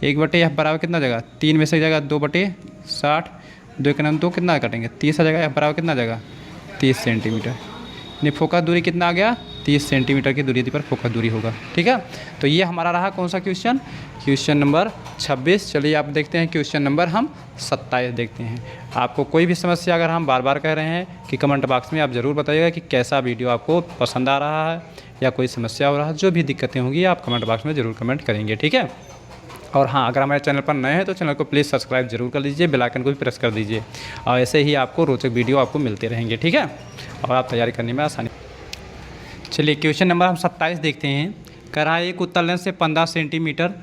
1/f बराबर कितना आ जाएगा, 3 में से जाएगा 2/60, 2 के नाम 2 कितना कटेंगे, 30 आ जाएगा। f बराबर कितना आ जाएगा, 30 सेंटीमीटर। यानी फोकस दूरी कितना आ गया, 30 सेंटीमीटर की दूरी पर फोकस दूरी होगा। ठीक है, तो ये हमारा रहा कौन सा क्वेश्चन, क्वेश्चन नंबर 26। चलिए आप देखते हैं क्वेश्चन नंबर हम 27 देखते हैं। आपको कोई भी समस्या अगर हम बार बार कह रहे हैं कि कमेंट बॉक्स में आप ज़रूर बताइएगा कि कैसा वीडियो आपको पसंद आ रहा है या कोई समस्या हो रहा है। जो भी दिक्कतें होंगी आप कमेंट बॉक्स में ज़रूर कमेंट करेंगे। ठीक है, और हाँ, अगर हमारे चैनल पर नए हैं तो चैनल को प्लीज़ सब्सक्राइब जरूर कर लीजिए, बेल आइकन को भी प्रेस कर दीजिए और ऐसे ही आपको रोचक वीडियो आपको मिलते रहेंगे। ठीक है, और आप तैयारी करने में आसानी। चलिए क्वेश्चन नंबर हम 27 देखते हैं। कह रहा है एक उत्तल लेंस से 15 सेंटीमीटर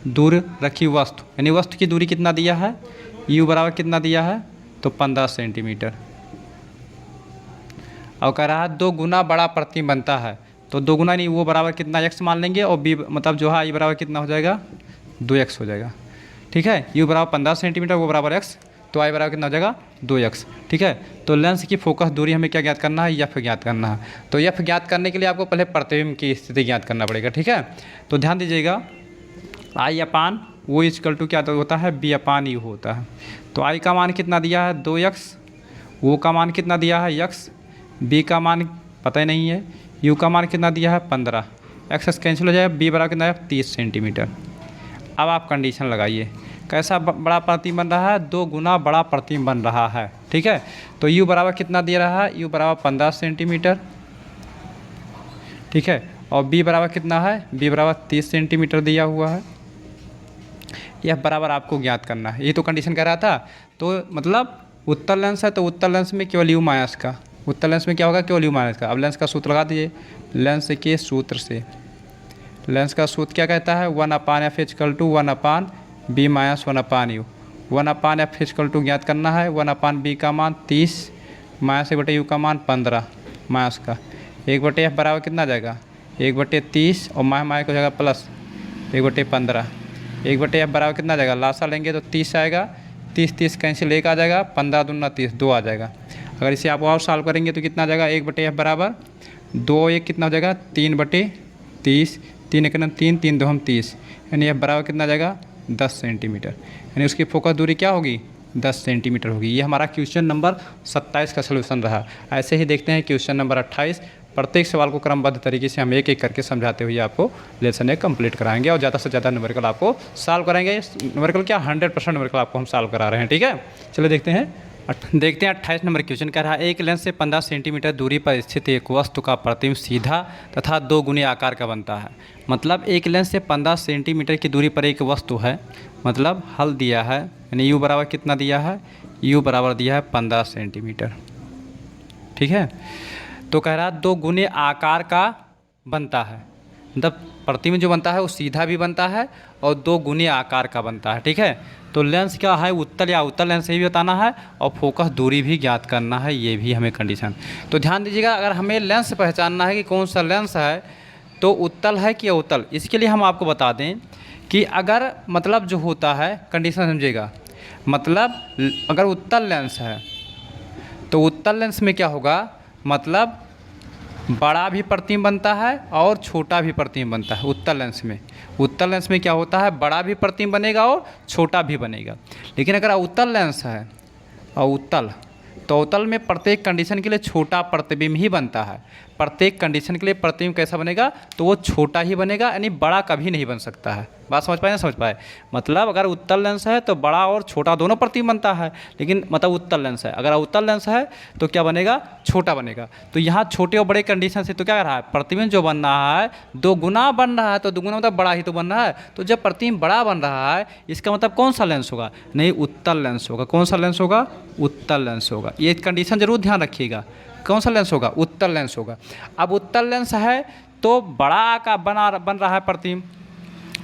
दूर रखी वस्तु, यानी वस्तु की दूरी कितना दिया है, u बराबर कितना दिया है, तो 15 सेंटीमीटर। और कह रहा है 2 गुना बड़ा प्रतिबिंब बनता है, तो 2 गुना नहीं, वो बराबर कितना x मान लेंगे और b मतलब जो है i बराबर कितना हो जाएगा, 2x हो जाएगा। ठीक है, u बराबर 15 सेंटीमीटर, वो बराबर x, तो i बराबर कितना हो जाएगा, 2x। ठीक है, तो लेंस की फोकस दूरी हमें क्या ज्ञात करना है, f ज्ञात करना है। तो f ज्ञात करने के लिए आपको पहले प्रतिबिंब की स्थिति ज्ञात करना पड़ेगा। ठीक है, तो ध्यान दीजिएगा, i upon O equal to क्या होता है, b अपान u होता है। तो i का मान कितना दिया है, 2x, वो का मान कितना दिया है, x, b का मान पता ही नहीं है, u का मान कितना दिया है, 15, x कैंसिल हो जाएगा, b बराबर कितना है, 30 सेंटीमीटर। अब आप कंडीशन लगाइए, कैसा बड़ा प्रतिबिंब बन रहा है, 2 गुना बड़ा प्रतिबिंब बन रहा है। ठीक है, तो u बराबर कितना दे रहा है, u बराबर 15 सेंटीमीटर। ठीक है, और b बराबर कितना है, b बराबर 30 सेंटीमीटर दिया हुआ है। f बराबर आपको ज्ञात करना है, ये तो कंडीशन कह रहा था। तो मतलब उत्तल लेंस है तो उत्तल लेंस में केवल u माइनस का, उत्तल लेंस में क्या होगा, केवल u माइनस का। अब लेंस का सूत्र लगा दीजिए, लेंस के सूत्र से, लेंस का सूत्र क्या कहता है, 1/f equal to 1/b minus 1/u। 1/f equal to ज्ञात करना है, 1/b का मान 30 माइनस 1/u का मान 15 माइनस का 1/f बराबर कितना आ जाएगा, 1/30 और माइनस हो जाएगा प्लस 1/15। 1/f बराबर कितना आ जाएगा, लासा लेंगे तो 30 आएगा, 30 कैंसिल 1 आ जाएगा, 15 दूना 30, 2 आ जाएगा। अगर इसे आप और सॉल्व करेंगे तो कितना आ जाएगा, 1/f बराबर 2 1 कितना हो जाएगा, 3/30, 3 1 3, 3 2 30, यानी f बराबर कितना आ जाएगा, 10 सेंटीमीटर। यानी उसकी फोकस दूरी क्या होगी, 10 सेंटीमीटर होगी। ये हमारा क्वेश्चन नंबर 27 का सलूशन रहा। ऐसे ही देखते हैं क्वेश्चन नंबर 28। प्रत्येक सवाल को क्रमबद्ध तरीके से हम एक एक करके समझाते हुए आपको लेसन एक कंप्लीट कराएंगे और ज़्यादा से ज़्यादा न्यूमेरिकल आपको सॉल्व कराएंगे। न्यूमेरिकल क्या 100% न्यूमेरिकल आपको हम सॉल्व करा रहे हैं। ठीक है, चलो देखते हैं 28 नंबर क्वेश्चन कह रहा है एक लेंस से 15 सेंटीमीटर दूरी पर स्थित एक वस्तु का प्रतिबिंब सीधा तथा 2 गुने आकार का बनता है। मतलब एक लेंस से 15 सेंटीमीटर की दूरी पर एक वस्तु है, मतलब हल दिया है, यानी u बराबर कितना दिया है, u बराबर दिया है 15 सेंटीमीटर। ठीक है, तो कह रहा है 2 गुने आकार का बनता है, मतलब प्रतिबिंब जो बनता है वो सीधा भी बनता है और 2 गुने आकार का बनता है। ठीक है, तो लेंस क्या है, उत्तल या उत्तल लेंस ही बताना है और फोकस दूरी भी ज्ञात करना है, ये भी हमें कंडीशन। तो ध्यान दीजिएगा, अगर हमें लेंस पहचानना है कि कौन सा लेंस है तो उत्तल है कि अवतल, इसके लिए हम आपको बता दें कि अगर मतलब जो होता है कंडीशन समझिएगा, मतलब अगर उत्तल लेंस है तो उत्तल लेंस में क्या होगा, मतलब बड़ा भी प्रतिबिंब बनता है और छोटा भी प्रतिबिंब बनता है। उत्तल लेंस में क्या होता है, बड़ा भी प्रतिबिंब बनेगा और छोटा भी बनेगा। लेकिन अगर अवतल लेंस है अवतल, तो अवतल में प्रत्येक कंडीशन के लिए छोटा प्रतिबिंब ही बनता है। प्रत्येक कंडीशन के लिए प्रतिबिंब कैसा बनेगा, तो वो छोटा ही बनेगा, यानी बड़ा कभी नहीं बन सकता है। बात समझ पाए ना, समझ पाए, मतलब अगर उत्तल लेंस है तो बड़ा और छोटा दोनों प्रतिबिंब बनता है, लेकिन मतलब उत्तल लेंस है। अगर अवतल लेंस है तो क्या बनेगा, छोटा बनेगा। तो यहाँ छोटे और बड़े कंडीशन से तो क्या कर रहा है, प्रतिबिंब जो बन रहा है 2 गुना बन रहा है, तो 2 गुना मतलब बड़ा ही तो बन रहा है। तो जब प्रतिबिंब बड़ा बन रहा है इसका मतलब कौन सा लेंस होगा, नहीं उत्तल लेंस होगा। कौन सा लेंस होगा, उत्तल लेंस होगा। ये कंडीशन जरूर ध्यान रखिएगा, कौन सा लेंस होगा, उत्तल लेंस होगा। अब उत्तल लेंस है तो बड़ा का बन रहा है प्रतिबिंब,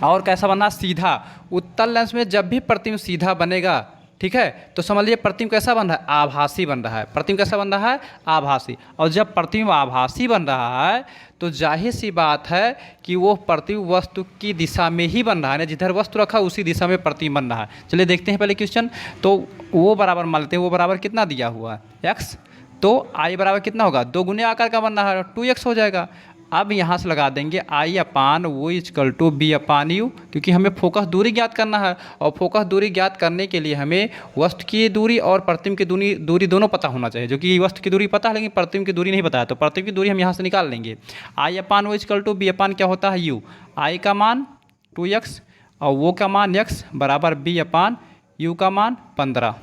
और कैसा बनना, सीधा। उत्तल लेंस में जब भी प्रतिबिंब सीधा बनेगा ठीक है। तो समझ लीजिए प्रतिबिंब कैसा बन रहा है, आभासी बन रहा है। प्रतिबिंब कैसा बन रहा है, आभासी। और जब प्रतिबिंब आभासी बन रहा है तो जाहिर सी बात है कि वो प्रतिबिंब वस्तु की दिशा में ही बन रहा है ना, जिधर वस्तु रखा उसी दिशा में प्रतिबिंब बन रहा है। चलिए देखते हैं पहले क्वेश्चन। तो वो बराबर मान लेते हैं, वो बराबर कितना दिया हुआ है x, तो i बराबर कितना होगा, 2 गुने आकार का बन रहा है 2x हो जाएगा। अब यहाँ से लगा देंगे i upon O equal to b upon U, क्योंकि हमें फोकस दूरी ज्ञात करना है और फोकस दूरी ज्ञात करने के लिए हमें वस्तु की दूरी और प्रतिबिंब की दूरी दोनों पता होना चाहिए। जो कि वस्तु की दूरी पता है लेकिन प्रतिबिंब की दूरी नहीं पता है, तो प्रतिबिंब की दूरी हम यहाँ से निकाल लेंगे। i upon O equal to b अपान क्या होता है u, i का मान 2x और वो का मान x बराबर b अपान u का मान 15,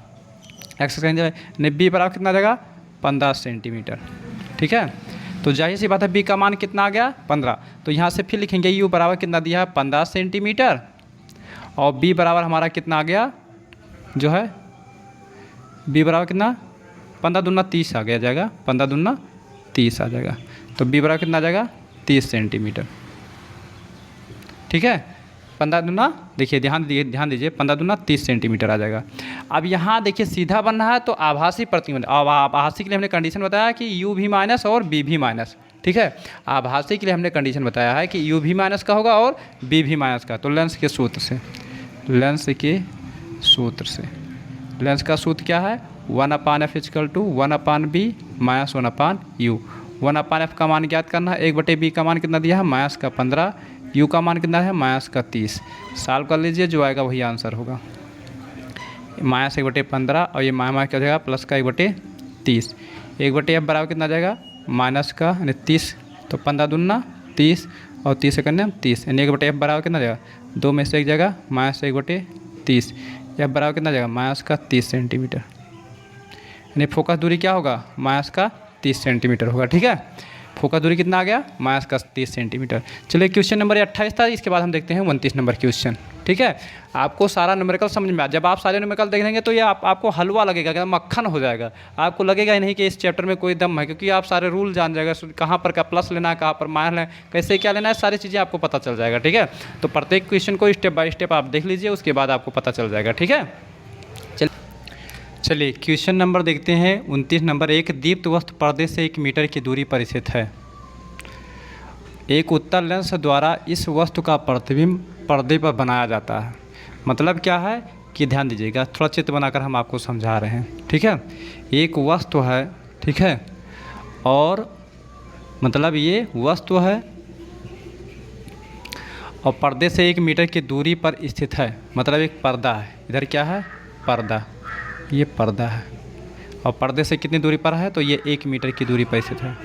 x कहेंगे b बराबर कितना देगा 15 सेंटीमीटर। ठीक है, तो जाहिर सी बात है b का मान कितना आ गया 15, तो यहाँ से फिर लिखेंगे u बराबर कितना दिया है 15 सेंटीमीटर और b बराबर हमारा कितना आ गया, जो है b बराबर कितना 15 दूना 30 आ गया जाएगा, 15 दूना 30 आ जाएगा। तो b बराबर कितना आ जाएगा 30 सेंटीमीटर। ठीक है, 15 दूना देखिए ध्यान दीजिए 15 दूना 30 सेंटीमीटर आ जाएगा। अब यहाँ देखिए सीधा बनना है तो आभासी प्रतिबिंब, अब आभासी के लिए हमने कंडीशन बताया कि u भी माइनस और b भी माइनस। ठीक है, आभासी के लिए हमने कंडीशन बताया है कि u भी माइनस का होगा और b भी माइनस का। तो लेंस के सूत्र से, लेंस का सूत्र क्या है, 1/f equal to 1/b minus 1/u। 1/f का मान ज्ञात करना है, 1/b का मान कितना दिया है माइनस का 15, u का मान कितना है माइनस का 30। सॉल्व कर लीजिए, जो आएगा वही आंसर होगा। माइनस 1/15 और ये माइनस क्या हो जाएगा प्लस का 1/30। 1/f बराबर कितना आ जाएगा माइनस का 30, तो 15 दूना 30 और 30 से करने 30, यानी 1/f बराबर कितना जाएगा 2 में से 1 जाएगा माइनस 1/30। f बराबर कितना जाएगा माइनस का 30 सेंटीमीटर, यानी फोकस दूरी क्या होगा माइनस का 30 सेंटीमीटर होगा। ठीक है, फोकस दूरी कितना आ गया माइनस का 30 सेंटीमीटर। चलिए क्वेश्चन नंबर 28 था, इसके बाद हम देखते हैं 29 नंबर क्वेश्चन। ठीक है, आपको सारा न्यूमेरिकल समझ में आ, जब आप सारे न्यूमेरिकल देखेंगे तो ये आपको हलवा लगेगा, क्या मक्खन हो जाएगा। आपको लगेगा ही नहीं कि इस चैप्टर में कोई दम है, क्योंकि आप सारे रूल जान जाएगा, कहाँ पर क्या प्लस लेना है, कहाँ पर माइनस लेना है, कैसे क्या लेना है, सारी चीज़ें आपको पता चल जाएगा। ठीक है, तो प्रत्येक क्वेश्चन को स्टेप बाय स्टेप आप देख लीजिए, उसके बाद आपको पता चल जाएगा। ठीक है, चलिए क्वेश्चन नंबर देखते हैं 29 नंबर। एक दीप्त वस्तु पर्दे से 1 मीटर की दूरी पर स्थित है। एक उत्तल लेंस द्वारा इस वस्तु का प्रतिबिंब पर्दे पर बनाया जाता है। मतलब क्या है कि ध्यान दीजिएगा, थोड़ा चित्र बनाकर हम आपको समझा रहे हैं। ठीक है, एक वस्तु है, ठीक है, और मतलब ये वस्तु है और पर्दे से 1 मीटर की दूरी पर स्थित है। मतलब एक पर्दा है, इधर क्या है पर्दा, ये पर्दा है और पर्दे से कितनी दूरी पर है, तो ये 1 मीटर की दूरी पर स्थित है।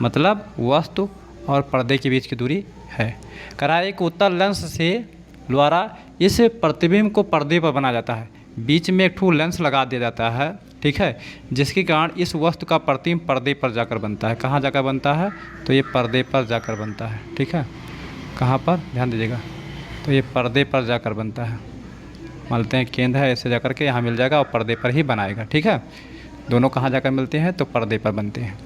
मतलब वस्तु और पर्दे के बीच की दूरी है। करा एक उत्तल लेंस से द्वारा इस प्रतिबिंब को पर्दे पर बनाया जाता है। बीच में एक ठो लेंस लगा दिया जाता है, ठीक है, जिसके कारण इस वस्तु का प्रतिबिंब पर्दे पर जाकर बनता है। कहाँ जाकर बनता है, तो ये पर्दे पर जाकर बनता है। ठीक है, कहाँ पर ध्यान दीजिएगा, तो ये पर्दे पर जाकर बनता है। मानते हैं केंद्र है, ऐसे जाकर के यहाँ मिल जाएगा और पर्दे पर ही बनाएगा। ठीक है, दोनों कहाँ जाकर मिलते हैं, तो पर्दे पर बनते हैं।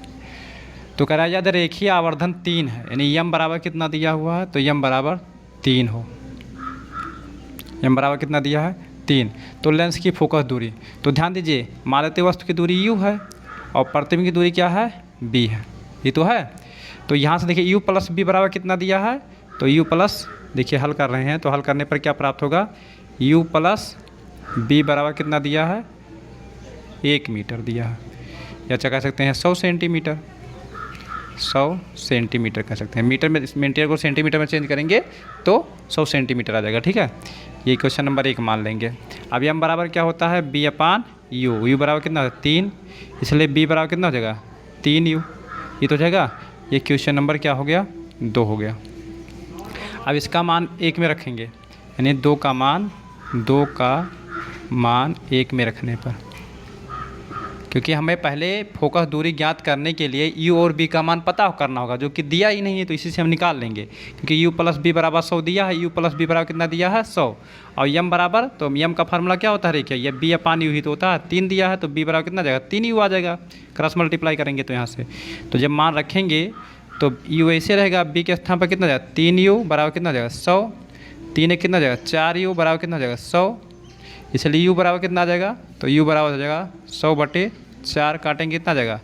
तो कह रहा है याद रेखीय आवर्धन 3 है, यानी यम बराबर कितना दिया हुआ है, तो यम बराबर 3 हो। यम बराबर कितना दिया है 3। तो लेंस की फोकस दूरी, तो ध्यान दीजिए मान लेते वस्तु की दूरी u है और प्रतिबिंब की दूरी क्या है b है, ये तो है। तो यहाँ से देखिए u प्लस b बराबर कितना दिया है, तो u प्लस, देखिए हल कर रहे हैं तो हल करने पर क्या प्राप्त होगा, u प्लस b बराबर कितना दिया है 1 मीटर दिया है, या कह सकते हैं 100 सेंटीमीटर। 100 सेंटीमीटर कह सकते हैं, मीटर में मीटर को सेंटीमीटर में चेंज करेंगे तो 100 सेंटीमीटर आ जाएगा। ठीक है, ये क्वेश्चन नंबर 1 मान लेंगे। अब m बराबर क्या होता है b अपान u, u बराबर कितना होता है 3, इसलिए b बराबर कितना हो जाएगा 3u, ये तो हो जाएगा। ये क्वेश्चन नंबर क्या हो गया 2 हो गया। अब इसका मान 1 में रखेंगे, यानी 2 का मान 1 में रखने पर, क्योंकि हमें पहले फोकस दूरी ज्ञात करने के लिए u और b का मान पता करना होगा, जो कि दिया ही नहीं है, तो इसी से हम निकाल लेंगे। क्योंकि u प्लस b बराबर 100 दिया है, u प्लस b बराबर कितना दिया है 100, और m बराबर, तो m का फार्मूला क्या होता है रेखीय, ये b अपान u ही तो होता है। 3 दिया है तो b बराबर कितना जाएगा 3u आ जाएगा, क्रॉस मल्टीप्लाई करेंगे तो यहाँ से। तो जब मान रखेंगे तो u ऐसे रहेगा, b के स्थान पर कितना जाएगा 3u बराबर कितना जाएगा 100, 3 कितना जाएगा 4u बराबर कितना जाएगा 100, इसलिए यू बराबर कितना आ जाएगा, तो यू बराबर हो जाएगा 100/4 काटेंगे कितना आ जाएगा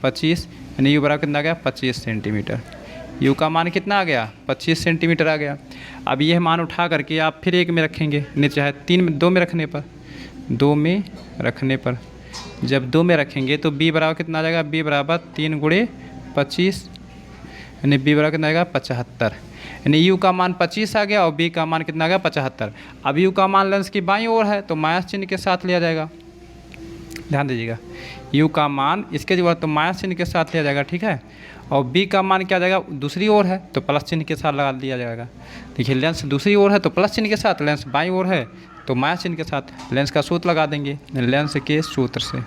25, यानी यू बराबर कितना आ गया 25 सेंटीमीटर। यू का मान कितना आ गया 25 सेंटीमीटर आ गया। अब यह मान उठा करके आप फिर एक में रखेंगे, नीचे है 2 में रखने पर, 2 में रखने पर जब 2 में रखेंगे तो बी बराबर कितना आ जाएगा, बी बराबर 3 × 25, यानी बी बराबर कितना आएगा 75, यानी यू का मान 25 आ गया और बी का मान कितना आ गया 75। अब यू का मान लेंस की बाईं ओर है तो माइनस चिन्ह के साथ लिया जाएगा, ध्यान दीजिएगा, यू का मान इसके जो है तो माइनस चिन्ह के साथ लिया जाएगा, ठीक है। और बी का मान क्या आ जाएगा, दूसरी ओर है तो प्लस चिन्ह के साथ लगा दिया जाएगा। देखिए लेंस दूसरी ओर है तो प्लस चिन्ह के साथ, लेंस बाईं ओर है तो माइनस चिन्ह के साथ। लेंस का सूत्र लगा देंगे, लेंस के सूत्र से,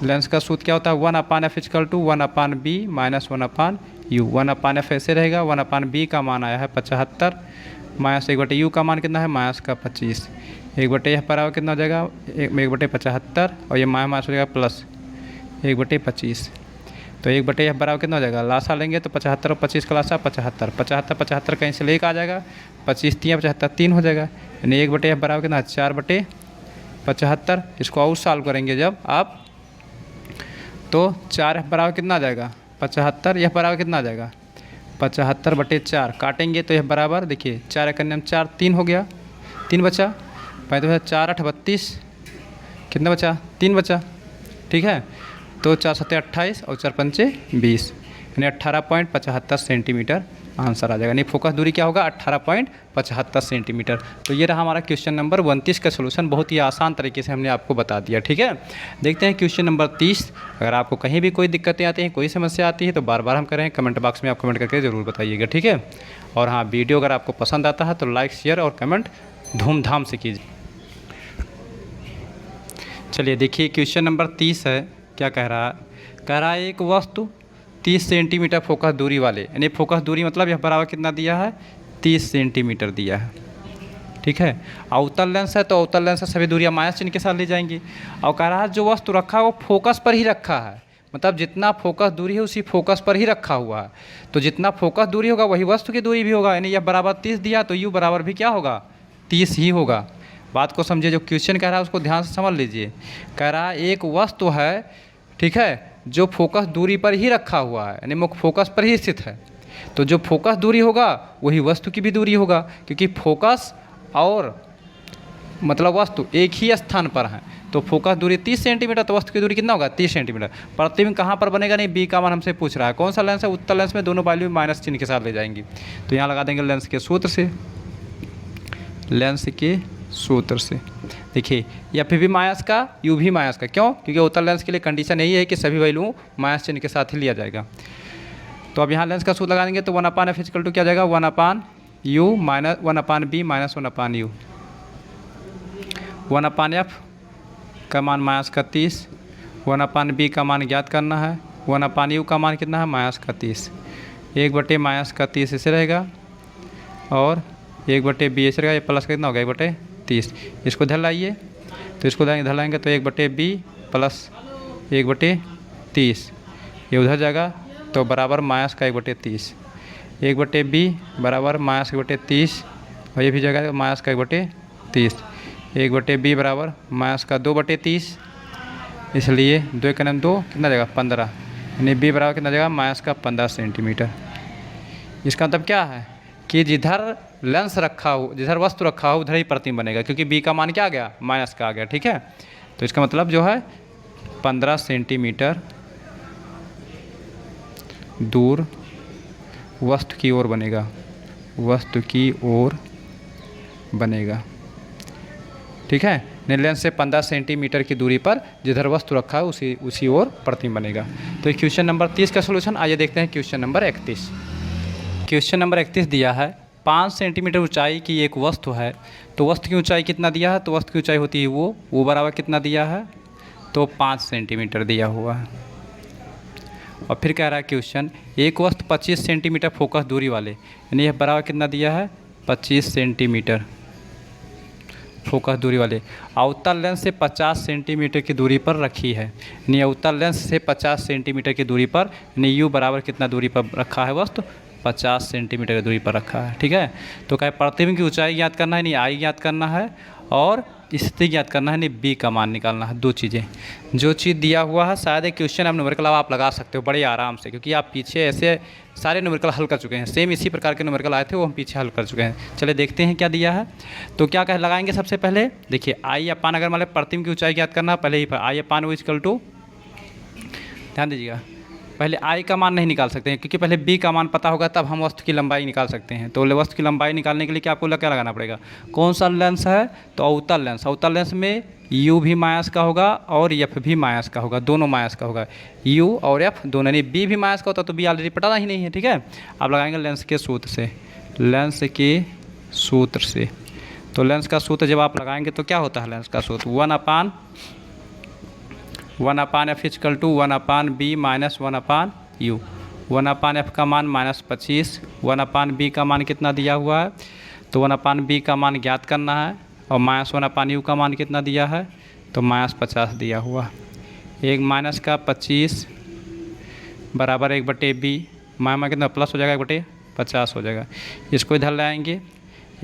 लेंस का सूत्र क्या होता है 1/f = 1/b - 1/u। 1/f ऐसे रहेगा, 1/b का मान आया है 75, माइनस 1/u का मान कितना है माइनस का 25, 1/f बराबर कितना हो जाएगा 1/75 और ये माइनस हो जाएगा प्लस 1/25। तो 1/f बराबर कितना हो जाएगा, लासा लेंगे तो 75 और 25 का लासा 75, 75 कहीं से लेकर आ जाएगा, 25 3 75 3 हो जाएगा, यानी 1/f बराबर कितना 4/75। इसको और सॉल्व करेंगे जब आप तो 4f बराबर कितना आ जाएगा 75, यह बराबर कितना आ जाएगा 75/4 काटेंगे तो यह बराबर देखिए 4 × 4 3 हो गया, 3 बचा, 4 8 32, कितना बचा 3 बचा, ठीक है। तो 4 7 28 और 4 5 20, यानी 18.75 सेंटीमीटर आंसर आ जाएगा। यानी फोकस दूरी क्या होगा 18.75 सेंटीमीटर। तो ये रहा हमारा क्वेश्चन नंबर 29 का सोल्यूशन, बहुत ही आसान तरीके से हमने आपको बता दिया, ठीक है। देखते हैं क्वेश्चन नंबर 30। अगर आपको कहीं भी कोई दिक्कतें आती हैं, कोई समस्या आती है तो बार बार हम करें कमेंट बॉक्स में आप कमेंट करके ज़रूर बताइएगा, ठीक है। और हाँ, वीडियो अगर आपको पसंद आता है तो लाइक शेयर और कमेंट धूमधाम से कीजिए। चलिए देखिए क्वेश्चन नंबर 30 है, क्या कह रहा है, कह रहा है एक वस्तु 30 सेंटीमीटर फोकस दूरी वाले, यानी फोकस दूरी मतलब यह बराबर कितना दिया है 30 सेंटीमीटर दिया है, ठीक है। अवतल लेंस है तो अवतल लेंस से सभी दूरियां माइनस चिन्ह के साथ ली जाएंगी। और कह रहा है जो वस्तु रखा है वो फोकस पर ही रखा है, मतलब जितना फोकस दूरी है उसी फोकस पर ही रखा हुआ है, तो जितना फोकस दूरी होगा वही वस्तु की दूरी भी होगा, यानी यह बराबर 30 दिया तो यू बराबर भी क्या होगा 30 ही होगा। बात को समझिए, जो क्वेश्चन कह रहा है उसको ध्यान से समझ लीजिए। कह रहा है एक वस्तु है, ठीक है, जो फोकस दूरी पर ही रखा हुआ है, यानी मुख्य फोकस पर ही स्थित है, तो जो फोकस दूरी होगा वही वस्तु की भी दूरी होगा, क्योंकि फोकस और मतलब वस्तु एक ही स्थान पर है। तो फोकस दूरी 30 सेंटीमीटर तो वस्तु की दूरी कितना होगा 30 सेंटीमीटर। प्रतिबिंब कहाँ पर बनेगा, नहीं बी का मान हमसे पूछ रहा है, कौन सा लेंस है, उत्तल लेंस में दोनों वैल्यू माइनस चिन्ह के साथ ले जाएंगी। तो यहाँ लगा देंगे लेंस के सूत्र से, लेंस के सूत्र से देखिए या फिर भी माइनस का यू भी माइनस का, क्यों, क्योंकि उत्तल लेंस के लिए कंडीशन यही है कि सभी वैल्यू माइनस चिन्ह के साथ ही लिया जाएगा। तो अब यहाँ लेंस का सूत्र लगा देंगे तो 1/f = क्या जाएगा 1/u - 1/b - 1/u। 1/f का मान माइनस का 30, 1/b का मान ज्ञात करना है, 1/u का मान कितना है माइनस का 30, 1/- माइनस का 30 ऐसे रहेगा और 1/b ऐसे रहेगा, ये प्लस का कितना होगा 1/30। इसको धर लाइए तो इसको धर लाएंगे तो 1/b प्लस 1/30, ये उधर जाएगा तो बराबर माइनस का 1/30, 1/b बराबर माइनस 1/30 और ये भी जाएगा माइनस का 1/30, 1/b बराबर माइनस का 2/30, इसलिए 2 × 2 कितना जाएगा 15, यानी b बराबर कितना जाएगा माइनस का 15 सेंटीमीटर। इसका मतलब क्या है कि जिधर लेंस रखा हो, जिधर वस्तु रखा हो उधर ही प्रतिबिंब बनेगा, क्योंकि बी का मान क्या आ गया माइनस का आ गया, ठीक है। तो इसका मतलब जो है 15 सेंटीमीटर दूर वस्तु की ओर बनेगा, वस्तु की ओर बनेगा, ठीक है। लेंस से 15 सेंटीमीटर की दूरी पर जिधर वस्तु रखा है उसी ओर प्रतिबिंब बनेगा। तो ये क्वेश्चन नंबर 30 का सोल्यूशन। आइए देखते हैं क्वेश्चन नंबर 31। क्वेश्चन नंबर 31 दिया है 5 सेंटीमीटर ऊंचाई की एक वस्तु है, तो वस्तु की ऊंचाई कितना दिया है, तो वस्तु की ऊंचाई होती है वो बराबर कितना दिया है तो 5 सेंटीमीटर दिया हुआ है। और फिर कह रहा है क्वेश्चन एक वस्तु 25 सेंटीमीटर फोकस दूरी वाले, यानी यह बराबर कितना दिया है 25 सेंटीमीटर फोकस दूरी वाले अवतल लेंस से 50 सेंटीमीटर की दूरी पर रखी है, यानी अवतल लेंस से 50 सेंटीमीटर की दूरी पर, यानी यू बराबर कितना दूरी पर रखा है वस्तु 50 सेंटीमीटर की दूरी पर रखा है, ठीक है। तो क्या प्रतिबिंब की ऊंचाई ज्ञात करना है, यानी आई ज्ञात करना है और स्थिति ज्ञात करना है, नहीं बी का मान निकालना है। दो चीज़ें, जो चीज़ दिया हुआ है, शायद एक क्वेश्चन आप न्यूमेरिकल आप लगा सकते हो बड़े आराम से, क्योंकि आप पीछे ऐसे सारे न्यूमेरिकल हल कर चुके हैं। सेम इसी प्रकार के न्यूमेरिकल आए थे, वो हम पीछे हल कर चुके हैं। चलिए देखते हैं क्या दिया है। तो क्या कह लगाएंगे सबसे पहले, देखिए आई अपान, अगर मान लो प्रतिबिंब की ऊंचाई ज्ञात करना, पहले ही आई अपान वो इक्वल टू, ध्यान दीजिएगा, पहले आई का मान नहीं निकाल सकते हैं, क्योंकि पहले बी का मान पता होगा तब हम वस्तु की लंबाई निकाल सकते हैं। तो वस्तु की लंबाई निकालने के लिए क्या आपको क्या लगाना पड़ेगा, कौन सा लेंस है, तो अवतल लेंस। अवतल लेंस में यू भी माइनस का होगा और एफ भी माइनस का होगा, दोनों माइनस का होगा, यू और एफ दोनों। नहीं बी भी माइनस का होता तो बी ऑलरेडी पटाना ही नहीं है, ठीक है। आप लगाएंगे लेंस के सूत्र से, लेंस के सूत्र से। तो लेंस का सूत्र जब आप लगाएंगे तो क्या होता है, लेंस का सूत्र 1 upon F equal to 1 upon B minus 1 upon U. 1 upon F का मान -25, 1 अपान बी का मान कितना दिया हुआ है, तो 1 अपान बी का मान ज्ञात करना है, और -1 अपान यू का मान कितना दिया है, तो -50 दिया हुआ। एक माइनस का 25 बराबर 1/b, माइनस कितना प्लस हो जाएगा, 1/50 हो जाएगा। इसको इधर लाएंगे,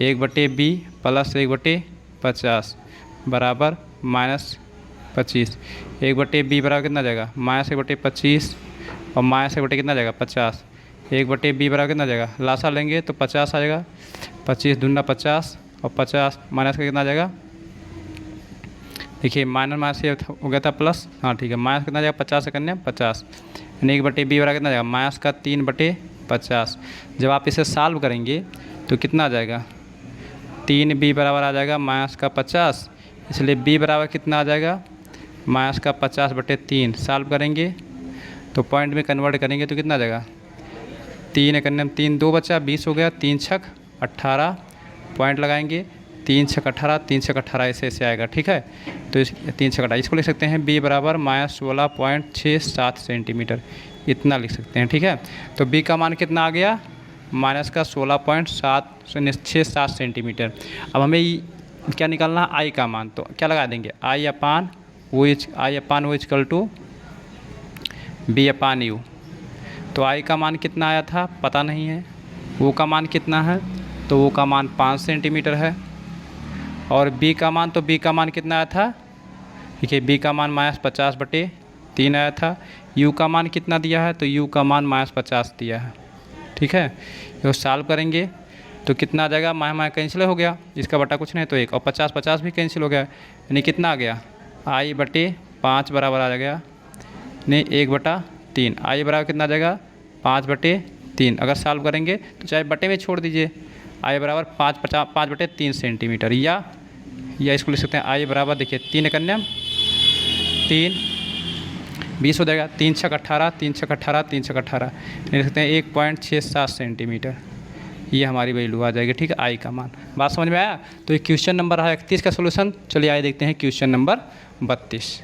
1/b प्लस 1/50 बराबर -25। 1/b बराबर कितना जाएगा, -1/25 और -1 कितना जाएगा 50। 1/b बराबर कितना जाएगा, लासा लेंगे तो 50 आ जाएगा, 25 दूना 50 और 50 माइनस का कितना आ जाएगा, देखिए माइनस से हो गया था प्लस, हाँ ठीक है, माइनस कितना जाएगा 50 से करने 50, यानी 1/b बराबर कितना जाएगा, माइनस का 3/50। जब आप इसे सॉल्व करेंगे तो कितना आ जाएगा, 3b बराबर आ जाएगा माइनस का 50, इसलिए b बराबर कितना आ जाएगा, माइनस का 50/3। सॉल्व करेंगे तो पॉइंट में कन्वर्ट करेंगे तो कितना आ जाएगा, 3 करने में 3 2 बचा 20 हो गया, 3 छक 18 पॉइंट लगाएंगे, 3 छक 18, 3 छक 18 ऐसे आएगा, ठीक है। तो 3 छक 18 इसको लिख सकते हैं b बराबर -16.67 सेंटीमीटर, इतना लिख सकते हैं, ठीक है। तो b का मान कितना आ गया, माइनस का 16.67 सेंटीमीटर। अब हमें क्या निकालना है, आई का मान, तो क्या लगा देंगे, I upon O equal to B upon U. तो आई का मान कितना आया था पता नहीं है, वो का मान कितना है, तो वो का मान 5 सेंटीमीटर है, और बी का मान, तो बी का मान कितना आया था, देखिए बी का मान -50/3 आया था। यू का मान कितना दिया है, तो यू का मान -50 दिया है, ठीक है। इसको सॉल्व करेंगे तो कितना आ जाएगा, माया कैंसिल हो गया, इसका बटा कुछ नहीं तो 1, और 50 भी कैंसिल हो गया, यानी कितना आ गया, i/5 बराबर आ गया, नहीं 1/3। आई बराबर कितना आ जाएगा, 5/3। अगर सॉल्व करेंगे तो चाहे बटे में छोड़ दीजिए, आई बराबर 5/3 सेंटीमीटर, या इसको लिख सकते हैं आई बराबर, देखिए 3 कन्या 3 20 हो जाएगा, 3 छक 18, 3 छक 18, 3 छक 18, लिख सकते हैं 1.67 सेंटीमीटर, ये हमारी वैल्यू आ जाएगी, ठीक है, आई का मान। बात समझ में आया। तो ये क्वेश्चन नंबर है 31 का सोल्यूशन। चलिए आइए देखते हैं क्वेश्चन नंबर 32।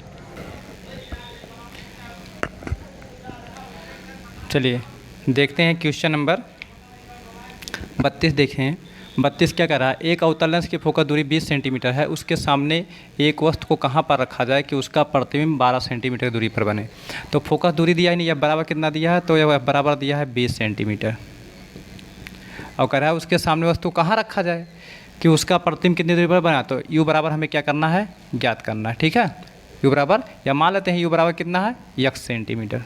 चलिए देखते हैं क्वेश्चन नंबर 32। देखें 32 क्या कर रहा है, एक अवतल लेंस की फोकस दूरी 20 सेंटीमीटर है, उसके सामने एक वस्तु को कहाँ पर रखा जाए कि उसका प्रतिबिंब 12 सेंटीमीटर दूरी पर बने। तो फोकस दूरी दिया ही नहीं, यह बराबर कितना दिया है, तो यह बराबर दिया है 20 सेंटीमीटर। और कह रहा है उसके सामने वस्तु कहाँ रखा जाए कि उसका प्रतिबिंब कितनी दूरी पर बना, तो यू बराबर हमें क्या करना है, ज्ञात करना है, ठीक है। यू बराबर, या मान लेते हैं यू बराबर कितना है, 1 सेंटीमीटर,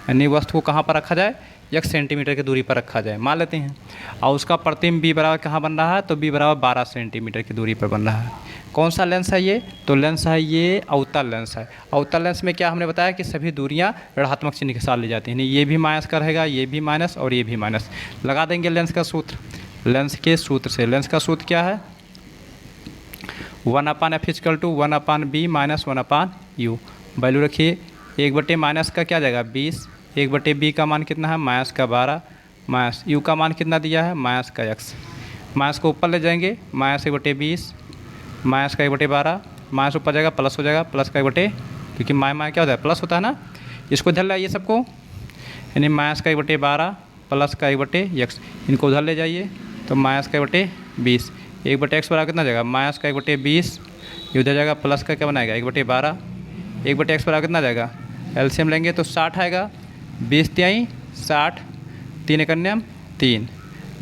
यानी वस्तु को कहाँ पर रखा जाए, 1 सेंटीमीटर की दूरी पर रखा जाए, मान लेते हैं। और उसका प्रतिबिंब बी बराबर कहाँ बन रहा है, तो बी बराबर 12 सेंटीमीटर की दूरी पर बन रहा है। कौन सा लेंस है ये, तो लेंस है ये अवतल लेंस है। अवतल लेंस में क्या हमने बताया कि सभी दूरियां ऋणात्मक चिन्ह के साथ ली जाती हैं, ये भी माइनस का रहेगा, ये भी माइनस और ये भी माइनस। लगा देंगे लेंस का सूत्र, लेंस के सूत्र से। लेंस का सूत्र क्या है, 1/f equal to 1/b minus 1/u। Value रखिए, 1/, माइनस का क्या जाएगा 20, 1/b का मान कितना है, माइनस का 12, माइनस यू का मान कितना दिया है, माइनस का x। माइनस को ऊपर ले जाएंगे, माइनस 1/20, माइनस का 1/12, माइनस ऊपर जाएगा प्लस हो जाएगा, प्लस का 1, क्योंकि माया क्या होता है, प्लस होता है ना। इसको इधर लाइए सबको, यानी माइनस का 1/12 प्लस का 1/x, इनको उधर ले जाइए तो माइनस का 1/20, 1/x बराबर कितना जाएगा, माइनस का 1/20, ये उधर जाएगा प्लस का क्या बनाएगा 1/12, 1/x बराबर कितना जाएगा, एलसीएम लेंगे तो 60 आएगा, 20 तिहाई 60, 3 कन्या 3,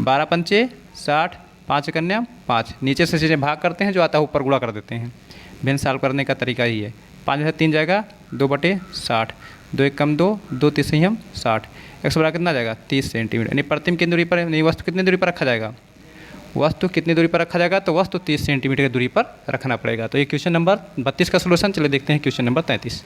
12 पंचे 60, 5 कन्या 5, नीचे से चीज़ें भाग करते हैं, जो आता है ऊपर गुणा कर देते हैं। भिन्न सॉल्व करने का तरीका ही है। 5 में से 3 जाएगा 2/60, 2 एक कम 2, 2 तीस हम 60, 100 बराबर कितना जाएगा 30 सेंटीमीटर। यानी प्रतिबिंब कितनी दूरी पर है, नहीं वस्तु कितनी दूरी पर रखा जाएगा, वस्तु कितनी दूरी पर रखा जाएगा, तो वस्तु 30 सेंटीमीटर की दूरी पर रखना पड़ेगा। तो ये क्वेश्चन नंबर 32 का सोल्यूशन। चलिए देखते हैं क्वेश्चन नंबर 33।